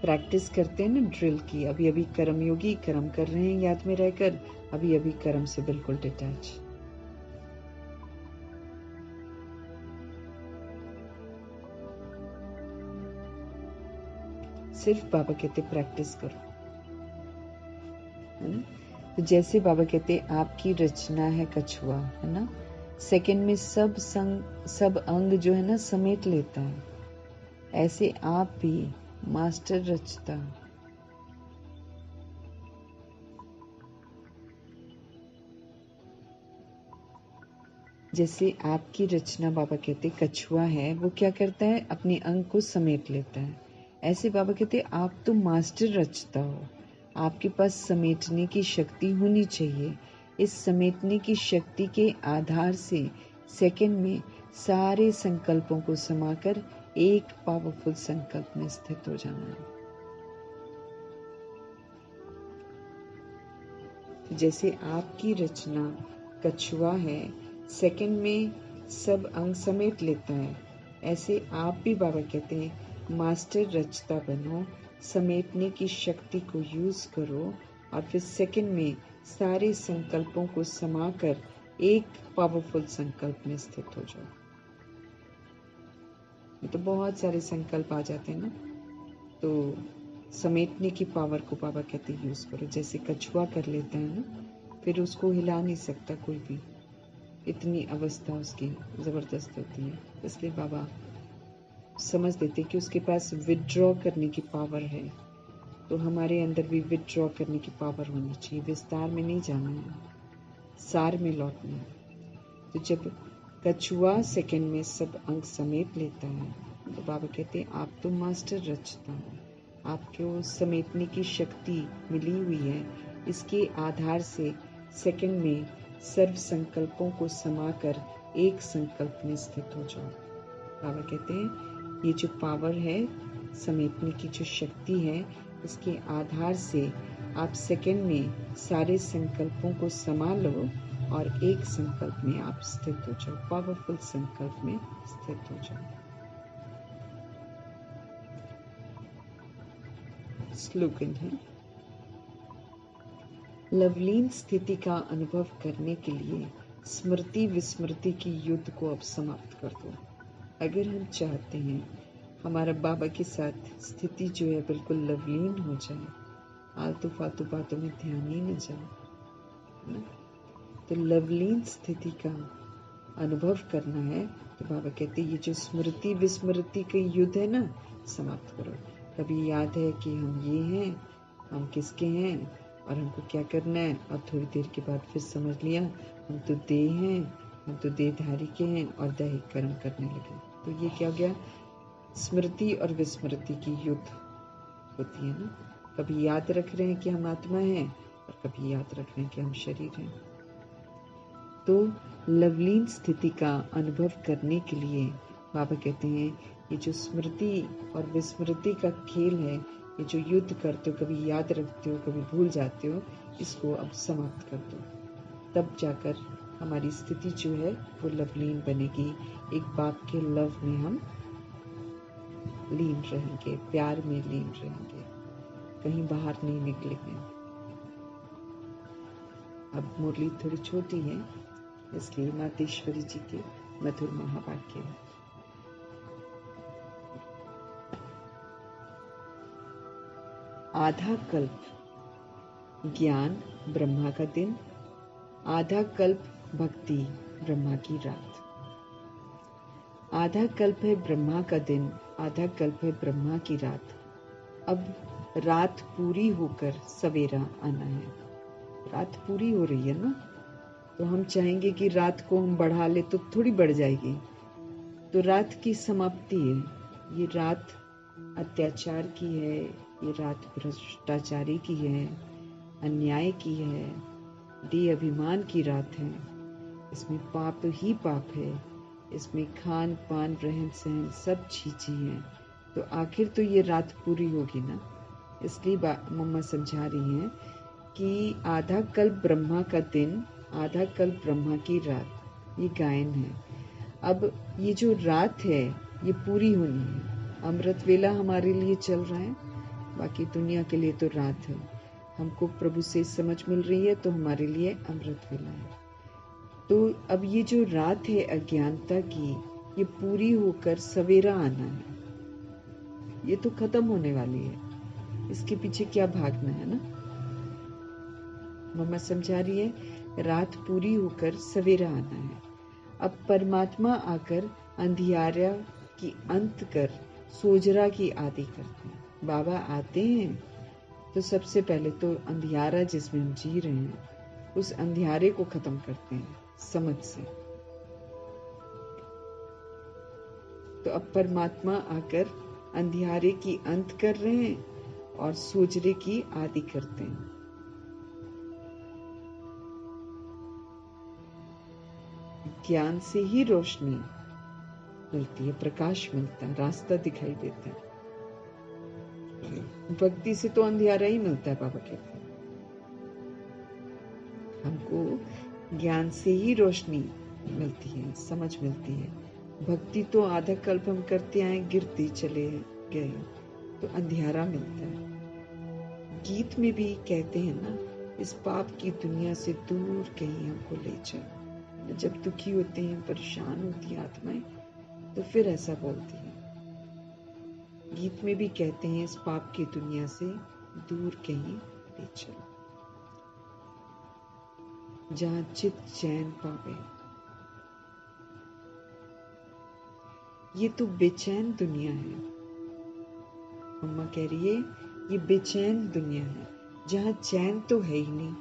प्रैक्टिस करते हैं ना ड्रिल की। अभी अभी कर्मयोगी, कर्म कर रहे हैं याद में रहकर, अभी अभी कर्म से बिल्कुल डिटैच। सिर्फ बाबा कहते प्रैक्टिस करो, है ना। तो जैसे बाबा कहते आपकी रचना है कछुआ, है ना, सेकंड में सब अंग जो है ना समेट लेता है, ऐसे आप भी मास्टर रचता। जैसे आपकी रचना बाबा कहते कछुआ है, वो क्या करता है? अपने अंग को समेट लेता है। ऐसे बाबा कहते आप तो मास्टर रचता हो, आपके पास समेटने की शक्ति होनी चाहिए। इस समेटने की शक्ति के आधार से सेकंड में सारे संकल्पों को समाकर एक पावरफुल संकल्प में स्थित हो जाना है। जैसे आपकी रचना कछुआ है, सेकंड में सब अंग समेट लेता है, ऐसे आप भी बाबा कहते हैं मास्टर रचता बनो, समेटने की शक्ति को यूज करो और फिर सेकंड में सारे संकल्पों को समाकर एक पावरफुल संकल्प में स्थित हो जाओ। ये तो बहुत सारे संकल्प आ जाते हैं ना, तो समेटने की पावर को बाबा कहते यूज करो। जैसे कछुआ कर लेता है ना, फिर उसको हिला नहीं सकता कोई भी, इतनी अवस्था उसकी जबरदस्त होती है। इसलिए बाबा समझ देते कि उसके पास विथड्रॉ करने की पावर है, तो हमारे अंदर भी विथड्रॉ करने की पावर होनी चाहिए। विस्तार में नहीं जाना है, सार में लौटना है। तो जब कछुआ सेकंड में सब अंग समेट लेता है, तो बाबा कहते हैं आप तो मास्टर रचता हो, आपको समेटने की शक्ति मिली हुई है। इसके आधार से सेकंड में सर्व संकल्पों को समाकर एक संकल्प में स्थित हो जाओ। बाबा कहते हैं ये जो पावर है, समेटने की जो शक्ति है, इसके आधार से आप सेकंड में सारे संकल्पों को संभालो और एक संकल्प में आप स्थित हो जाओ, पावरफुल संकल्प में स्थित हो जाओ। स्लोगन है, लवलीन स्थिति का अनुभव करने के लिए स्मृति विस्मृति की युद्ध को अब समाप्त कर दो। अगर हम चाहते हैं हमारा बाबा के साथ स्थिति जो है बिल्कुल लवलीन हो जाए, आलतू फालतू बातों में ध्यान ही न जाए, तो लवलीन स्थिति का अनुभव करना है। तो बाबा कहते ये जो स्मृति विस्मृति का युद्ध है ना, समाप्त करो। कभी याद है कि हम ये हैं, हम किसके हैं और हमको क्या करना है, और थोड़ी देर के बाद फिर समझ लिया हम तो देह हैं, हम तो देहधारी के हैं और दैहिक कर्म करने लगे। तो ये क्या हो गया, स्मृति और विस्मृति की युद्ध होती है ना। कभी याद रख रहे हैं कि हम आत्मा हैं और कभी याद रख रहे हैं कि हम शरीर हैं। तो लवलीन स्थिति का अनुभव करने के लिए बाबा कहते हैं ये जो स्मृति और विस्मृति का खेल है, ये जो युद्ध करते हो, कभी याद रखते हो कभी भूल जाते हो, इसको अब समाप्त कर दो। तब जाकर हमारी स्थिति जो है वो लवलीन बनेगी। एक बाप के लव में हम लीन रहेंगे, प्यार में लीन रहेंगे, कहीं बाहर नहीं निकलेंगे। अब मुरली थोड़ी छोटी है, इसलिए मातेश्वरी जी के मधुर महावाक्य है। आधा कल्प ज्ञान ब्रह्मा का दिन, आधा कल्प भक्ति ब्रह्मा की रात। आधा कल्प है ब्रह्मा का दिन, आधा कल्प है ब्रह्मा की रात। अब रात पूरी होकर सवेरा आना है। रात पूरी हो रही है ना, तो हम चाहेंगे कि रात को हम बढ़ा ले तो थोड़ी बढ़ जाएगी। तो रात की समाप्ति है। ये रात अत्याचार की है, ये रात भ्रष्टाचारी की है, अन्याय की है, देह अभिमान की रात है। इसमें पाप ही पाप है, इसमें खान पान रहन सहन सब चीजें हैं। तो आखिर तो ये रात पूरी होगी ना। इसलिए मम्मा समझा रही हैं कि आधा कल्प ब्रह्मा का दिन, आधा कल्प ब्रह्मा की रात, ये गायन है। अब ये जो रात है ये पूरी होनी है। अमृत वेला हमारे लिए चल रहा है, बाकी दुनिया के लिए तो रात है। हमको प्रभु से समझ मिल रही है तो हमारे लिए अमृत वेला है। तो अब ये जो रात है अज्ञानता की, ये पूरी होकर सवेरा आना है। ये तो खत्म होने वाली है, इसके पीछे क्या भागना है ना। मम्मा समझा रही है रात पूरी होकर सवेरा आना है। अब परमात्मा आकर अंधियारा की अंत कर सोजरा की आदि करते हैं। बाबा आते हैं तो सबसे पहले तो अंधियारा जिसमें हम जी रहे हैं, उस अंधियारे को खत्म करते हैं समझ से। तो अब परमात्मा आकर अंधियारे की अंत कर रहे हैं और सूजरे की आदि करते हैं। ज्ञान से ही रोशनी मिलती है, प्रकाश मिलता है, रास्ता दिखाई देता है। भक्ति से तो अंधियारा ही मिलता है, बाबा कहते हैं। हमको ज्ञान से ही रोशनी मिलती है, समझ मिलती है। भक्ति तो आधा कल्प हम करते आए, गिरते चले गए, तो अंधियारा मिलता है। गीत में भी कहते हैं ना, इस पाप की दुनिया से दूर कहीं हमको ले चल। जब दुखी होते हैं, परेशान होती है आत्माएं, तो फिर ऐसा बोलती है। गीत में भी कहते हैं, इस पाप की दुनिया से दूर कहीं ले चल, जहां चित चैन पावे। ये तो बेचैन दुनिया है, मम्मा कह रही है, ये बेचैन दुनिया है जहां चैन तो है ही नहीं।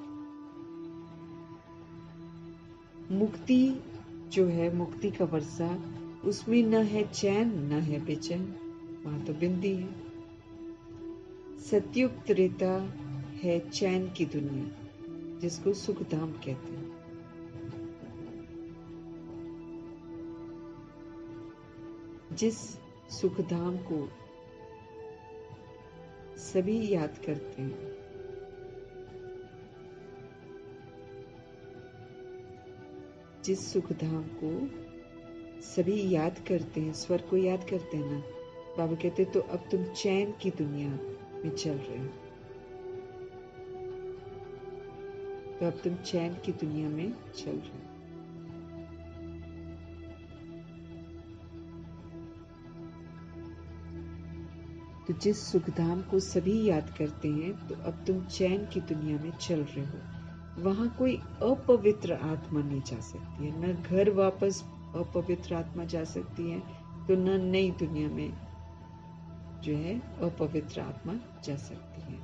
मुक्ति जो है, मुक्ति का वर्षा, उसमें न है चैन न है बेचैन, वहां तो बिंदी है। सतयुग त्रेता है चैन की दुनिया, जिसको सुखधाम कहते हैं। जिस सुखधाम को सभी याद करते हैं, जिस सुखधाम को सभी याद करते हैं, स्वर को याद करते हैं ना, बाबा कहते तो अब तुम चैन की दुनिया में चल रहे हो, तो अब तुम चैन की दुनिया में चल रहे हो। तो जिस सुखधाम को सभी याद करते हैं, तो अब तुम चैन की दुनिया में चल रहे हो। वहां कोई अपवित्र आत्मा नहीं जा सकती है, न घर वापस अपवित्र आत्मा जा सकती है, तो न नई दुनिया में जो है अपवित्र आत्मा जा सकती है।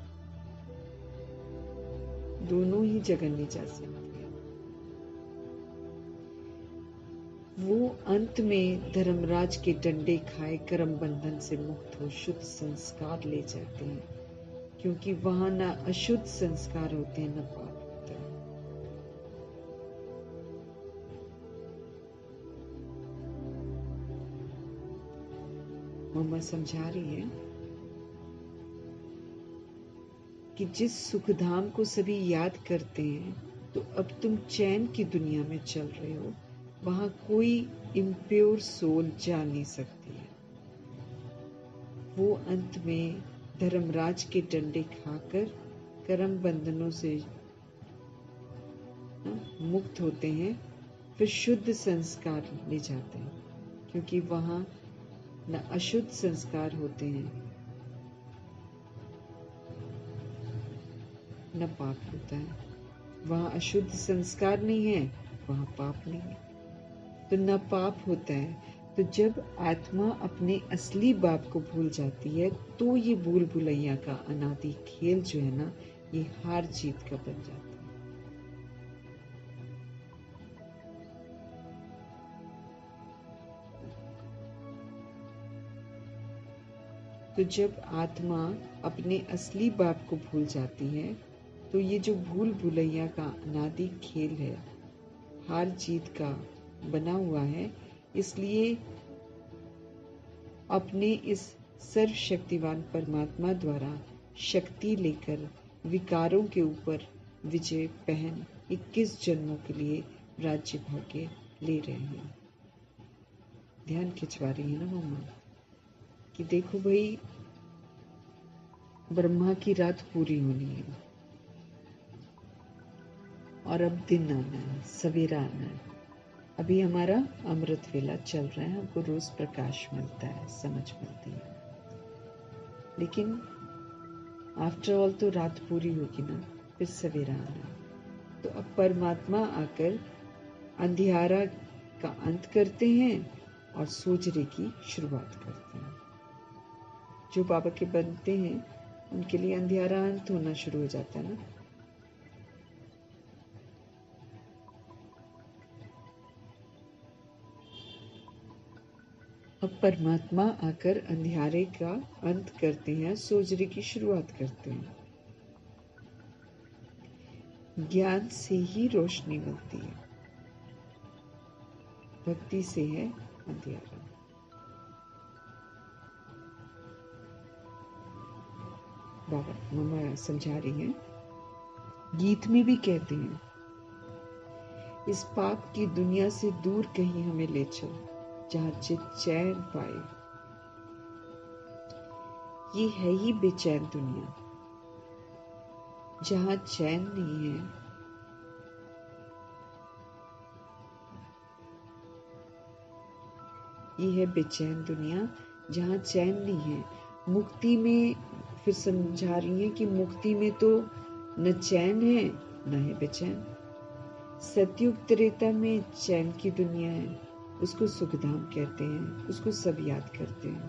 दोनों ही जगह नहीं जा सकती है। वो अंत में धर्मराज के डंडे खाए कर्म बंधन से मुक्त हो शुद्ध संस्कार ले जाते हैं, क्योंकि वहां न अशुद्ध संस्कार होते हैं न पाप होता है। मम्मा समझा रही है कि जिस सुखधाम को सभी याद करते हैं, तो अब तुम चैन की दुनिया में चल रहे हो, वहां कोई इम्प्योर सोल जा नहीं सकती है। वो अंत में धर्मराज के डंडे खाकर कर्म बंधनों से मुक्त होते हैं, फिर शुद्ध संस्कार ले जाते हैं, क्योंकि वहां न अशुद्ध संस्कार होते हैं न पाप होता है। वहां अशुद्ध संस्कार नहीं है, वहां पाप नहीं है, तो न पाप होता है। तो जब आत्मा अपने असली बाप को भूल जाती है, तो ये भूल भुलैया का अनादि खेल जो है ना, ये हार जीत का बन जाता है। तो जब आत्मा अपने असली बाप को भूल जाती है, तो ये जो भूल भुलैया का अनादि खेल है, हार जीत का बना हुआ है। इसलिए अपने इस सर्वशक्तिवान परमात्मा द्वारा शक्ति लेकर विकारों के ऊपर विजय पहन 21 जन्मों के लिए राज्य भाग्य ले रहे हैं। ध्यान खिंचवा रही है ना मम्मा कि देखो भाई, ब्रह्मा की रात पूरी होनी है और अब दिन आना है, सवेरा आना है। अभी हमारा अमृत वेला चल रहा है, हमको रोज प्रकाश मिलता है, समझ मिलती है, लेकिन आफ्टर ऑल तो रात पूरी होगी ना, फिर सवेरा आना है। तो अब परमात्मा आकर अंधियारा का अंत करते हैं और सूजरे की शुरुआत करते हैं। जो बाबा के बनते हैं, उनके लिए अंधियारा अंत होना शुरू हो जाता है ना। अब परमात्मा आकर अंधियारे का अंत करते हैं, सोजरे की शुरुआत करते हैं। ज्ञान से ही रोशनी मिलती है, भक्ति से है अंधियारा। बाबा मम्मा समझा रही हैं, गीत में भी कहते हैं, इस पाप की दुनिया से दूर कहीं हमें ले चल, जहाँ चित चैन पाए। ये है ही बेचैन दुनिया, जहाँ चैन नहीं है। ये है बेचैन दुनिया, जहाँ चैन नहीं है। मुक्ति में फिर समझा रही है कि मुक्ति में तो न चैन है न है बेचैन। सतयुग त्रेता में चैन की दुनिया है, उसको सुखधाम कहते हैं, उसको सब याद करते हैं।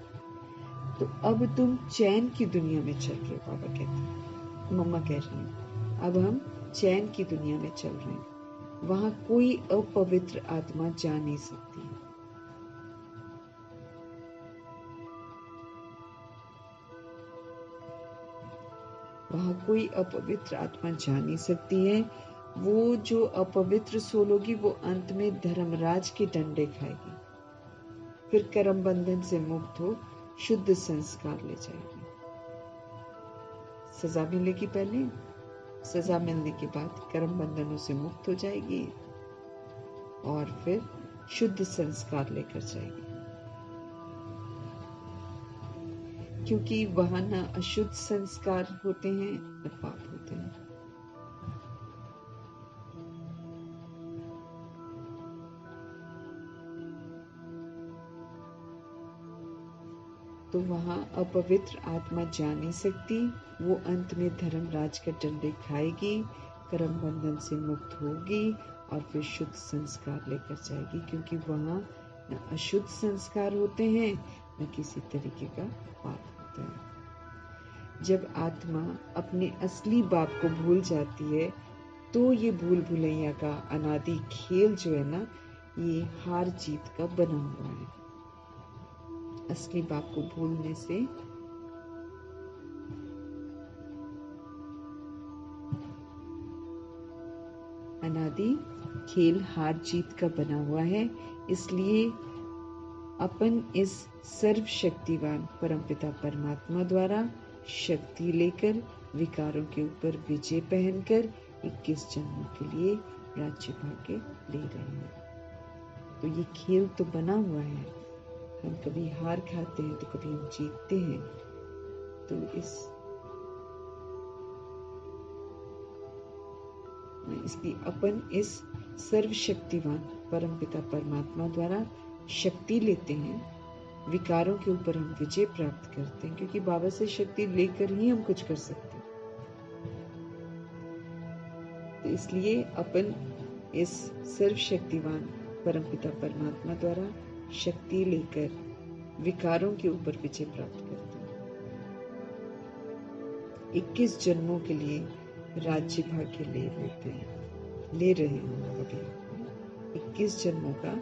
तो अब तुम चैन की दुनिया में चल रहे हो, बाबा कहते हैं, मम्मा कह रही हैं, अब हम चैन की दुनिया में चल रहे हैं। वहां कोई अपवित्र आत्मा जा नहीं सकती। वहां कोई अपवित्र आत्मा जा नहीं सकती है। वो जो अपवित्र सोल होगी वो अंत में धर्मराज के डंडे खाएगी, फिर कर्म बंधन से मुक्त हो शुद्ध संस्कार ले जाएगी। सजा मिलेगी पहले, सजा मिलने के बाद कर्म बंधनों से मुक्त हो जाएगी और फिर शुद्ध संस्कार लेकर जाएगी। क्योंकि वहां न अशुद्ध संस्कार होते हैं न पाप होते हैं। तो वहां अपवित्र आत्मा जा नहीं सकती। वो अंत में धर्मराज का डंडे खाएगी, कर्म बंधन से मुक्त होगी और फिर शुद्ध संस्कार लेकर जाएगी। क्योंकि वहां न अशुद्ध संस्कार होते हैं न किसी तरीके का पाप होता है। जब आत्मा अपने असली बाप को भूल जाती है तो ये भूल भुलैया का अनादि खेल जो है ना, ये हार जीत का बना हुआ है। असली बाप को भूलने से अनादि खेल हार जीत का बना हुआ है। इसलिए अपन इस सर्वशक्तिवान परमपिता परमात्मा द्वारा शक्ति लेकर विकारों के ऊपर विजय पहनकर 21 जन्मों के लिए राज्य भाग्य ले रहे हैं। तो ये खेल तो बना हुआ है। हम कभी हार खाते हैं तो कभी हम जीतते हैं। तो इसलिए अपन इस सर्वशक्तिवान परमपिता परमात्मा द्वारा शक्ति लेते हैं, विकारों के ऊपर हम विजय प्राप्त करते हैं। क्योंकि बाबा से शक्ति लेकर ही हम कुछ कर सकते हैं। तो इसलिए अपन इस सर्वशक्तिवान परमपिता परमात्मा द्वारा शक्ति लेकर विकारों के ऊपर विजय प्राप्त करते हैं। 21 जन्मों के लिए राज्य भाग्य ले रहे हैं। अभी 21 जन्मों का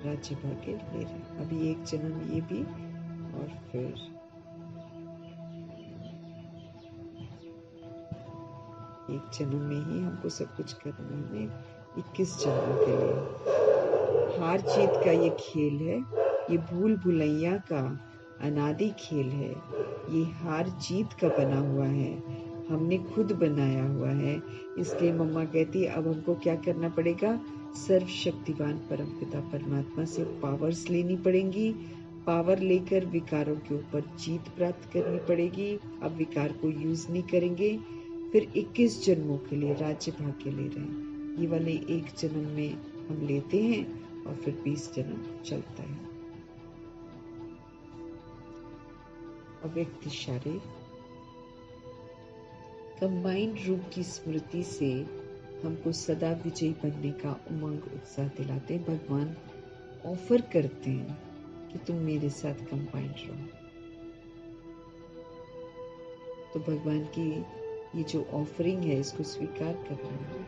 राज्य भाग्य ले रहे हैं। अभी एक जन्म ये भी और फिर एक जन्म में ही हमको सब कुछ करना है। 21 जन्मों के लिए हार जीत का ये खेल है, ये भूल भुलैया का अनादि खेल है। ये हार जीत का बना हुआ है, हमने खुद बनाया हुआ है। इसलिए मम्मा कहती है अब हमको क्या करना पड़ेगा, सर्वशक्तिवान परमपिता परमात्मा से पावर्स लेनी पड़ेंगी। पावर लेकर विकारों के ऊपर जीत प्राप्त करनी पड़ेगी। अब विकार को यूज नहीं करेंगे। फिर 21 जन्मों के लिए राज्य भाग्य ले रहे हैं। ये वाले एक जन्म में हम लेते हैं और फिर 20 जन्म चलता है। अव्यक्त इशारे कंबाइंड रूप की स्मृति से हमको सदा विजयी बनने का उमंग उत्साह दिलाते हैं। भगवान ऑफर करते हैं कि तुम मेरे साथ कंबाइंड रहो। तो भगवान की ये जो ऑफरिंग है इसको स्वीकार करना है।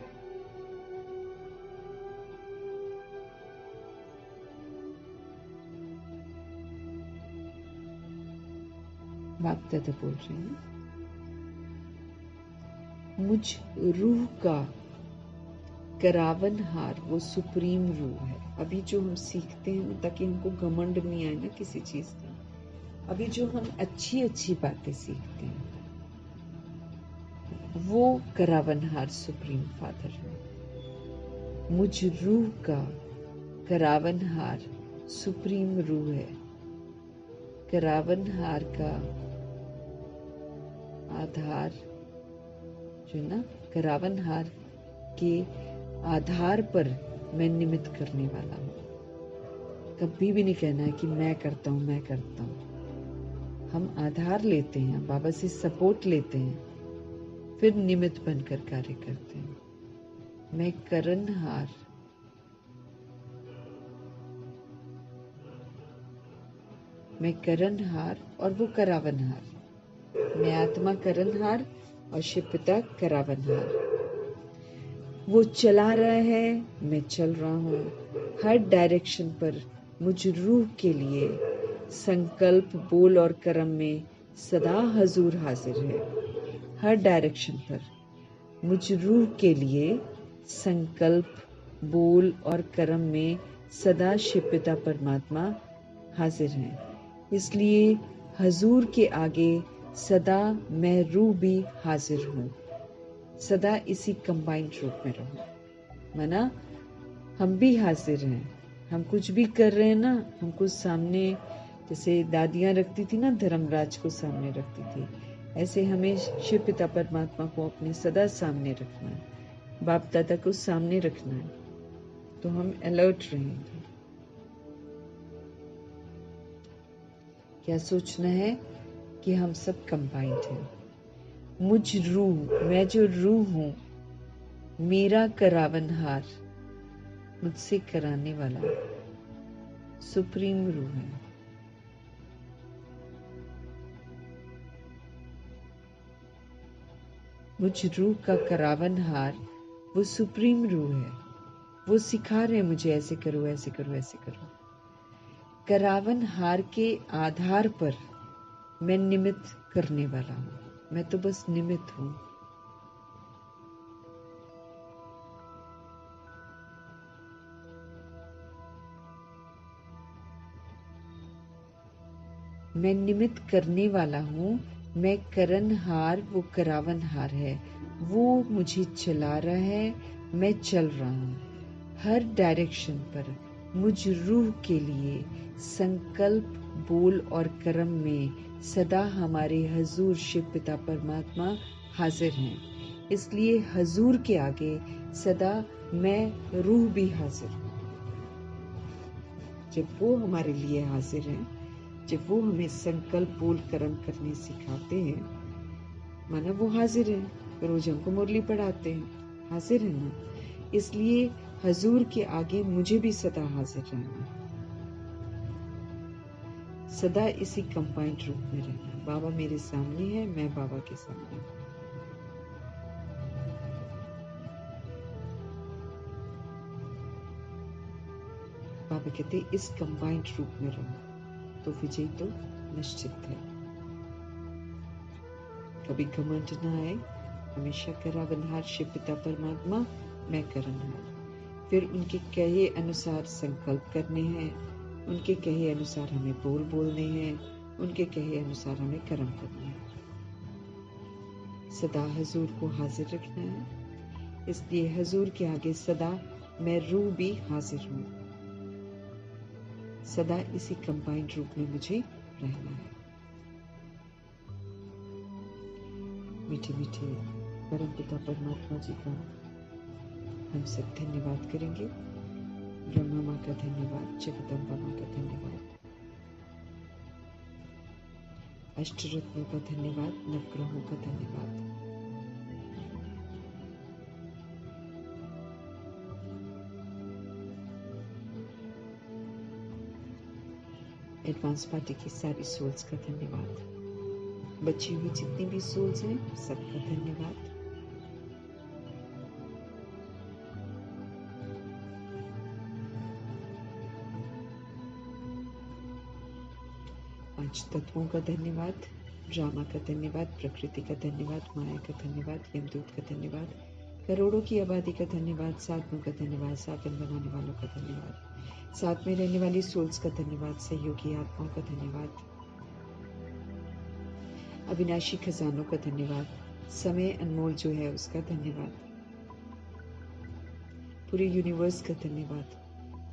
बाप दादा बोल रहे हैं, मुझ रूह का करावनहार वो सुप्रीम रूह है। अभी जो हम सीखते हैं ताकि हमको घमंड नहीं आए ना किसी चीज का, अभी जो हम अच्छी अच्छी बातें सीखते हैं वो करावनहार सुप्रीम फादर है। मुझ रूह का करावनहार सुप्रीम रूह है। करावनहार का आधार जो ना, करावनहार के आधार पर मैं निमित्त करने वाला हूँ। कभी भी नहीं कहना है कि मैं करता हूँ मैं करता हूँ। हम आधार लेते हैं, बाबा से सपोर्ट लेते हैं, फिर निमित्त बनकर कार्य करते हैं। मैं करनहार, मैं करनहार और वो करावनहार। मैं आत्मा करनहार और शिव पिता करावनहार। वो चला रहा है, मैं चल रहा हूँ। हर डायरेक्शन पर मुझ रूह के लिए संकल्प, बोल और कर्म में सदा हजूर हाजिर है। हर डायरेक्शन पर मुझ रूह के लिए संकल्प, बोल और कर्म में सदा शिव पिता परमात्मा हाजिर हैं। इसलिए हजूर के आगे सदा मैं रूह भी हाजिर हूँ। सदा इसी कंबाइंड रूप में रहूं। माना हम भी हाजिर हैं। हम कुछ भी कर रहे हैं ना, हमको सामने, जैसे दादियां रखती थी ना, धर्मराज को सामने रखती थी, ऐसे हमें शिव पिता परमात्मा को अपने सदा सामने रखना है, बाप दादा को सामने रखना है, तो हम अलर्ट रहेंगे। क्या सोचना है कि हम सब कंबाइंड हैं। मुझ रूह, मैं जो रूह हूं, मेरा करावनहार, मुझसे कराने वाला सुप्रीम रूह है। मुझ रूह का करावनहार वो सुप्रीम रूह है। वो सिखा रहे हैं मुझे ऐसे करो ऐसे करो ऐसे करो। करावनहार के आधार पर मैं निमित्त करने वाला हूँ। मैं तो बस निमित्त हूँ। मैं निमित्त करने वाला हूँ। मैं करनहार, वो करावनहार है। वो मुझे चला रहा है, मैं चल रहा हूँ। हर डायरेक्शन पर मुझ रूह के लिए संकल्प, बोल और कर्म में सदा हमारे हजूर शिव पिता परमात्मा हाजिर हैं। इसलिए हजूर के आगे सदा मैं रूह भी हाजिर हूँ। जब वो हमारे लिए हाजिर हैं, जब वो हमें संकल्प, बोल, कर्म करने सिखाते हैं, माना वो हाजिर है, रोज हमको मुरली पढ़ाते हैं, हाजिर है ना। इसलिए हजूर के आगे मुझे भी सदा हाजिर रहना, सदा इसी कंबाइंड रूप में रहना। बाबा मेरे सामने है, मैं बाबा के सामने हूँ। बाबा कहते इस कंबाइंड रूप में रहो तो विजय तो निश्चित है। कभी घमंड ना आए, हमेशा करावनहार शिव पिता परमात्मा, मैं करनहार। फिर उनके कहे अनुसार संकल्प करने हैं, उनके कहे अनुसार हमें बोल बोलने हैं, उनके कहे अनुसार हमें कर्म करना है। सदा हजूर को हाजिर रखना है। इसलिए हजूर के आगे सदा मैं रूह भी हाजिर हूँ। सदा इसी कंबाइंड रूप में मुझे रहना है। मीठे मीठे परम पिता परमात्मा जी का हम सब धन्यवाद करेंगे। ब्रह्मा माँ का धन्यवाद, जगदम्बा माँ का धन्यवाद, अष्टरत्नों का धन्यवाद, नवग्रहों का धन्यवाद। एडवांस पार्टी की सारी सोल्स का धन्यवाद। बची हुई जितनी भी सोल्स हैं सबका धन्यवाद। पांच तत्वों का धन्यवाद, ड्रामा का धन्यवाद, प्रकृति का धन्यवाद, माया का धन्यवाद, यमदूत का धन्यवाद, करोड़ों की आबादी का धन्यवाद, साधनों का धन्यवाद, साधन बनाने वालों का धन्यवाद, साथ में रहने वाली सोल्स का धन्यवाद, सहयोगी आत्माओं का धन्यवाद, अविनाशी खजानों का धन्यवाद, समय अनमोल जो है उसका धन्यवाद, पूरे यूनिवर्स का धन्यवाद,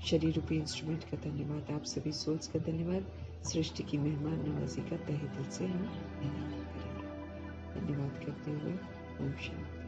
शरीर रूपी इंस्ट्रूमेंट का धन्यवाद, आप सभी सोल्स का धन्यवाद, सृष्टि की मेहमान नवाजी का तहे दिल से हम धन्यवाद करेंगे। धन्यवाद करते हुए ओम शांति।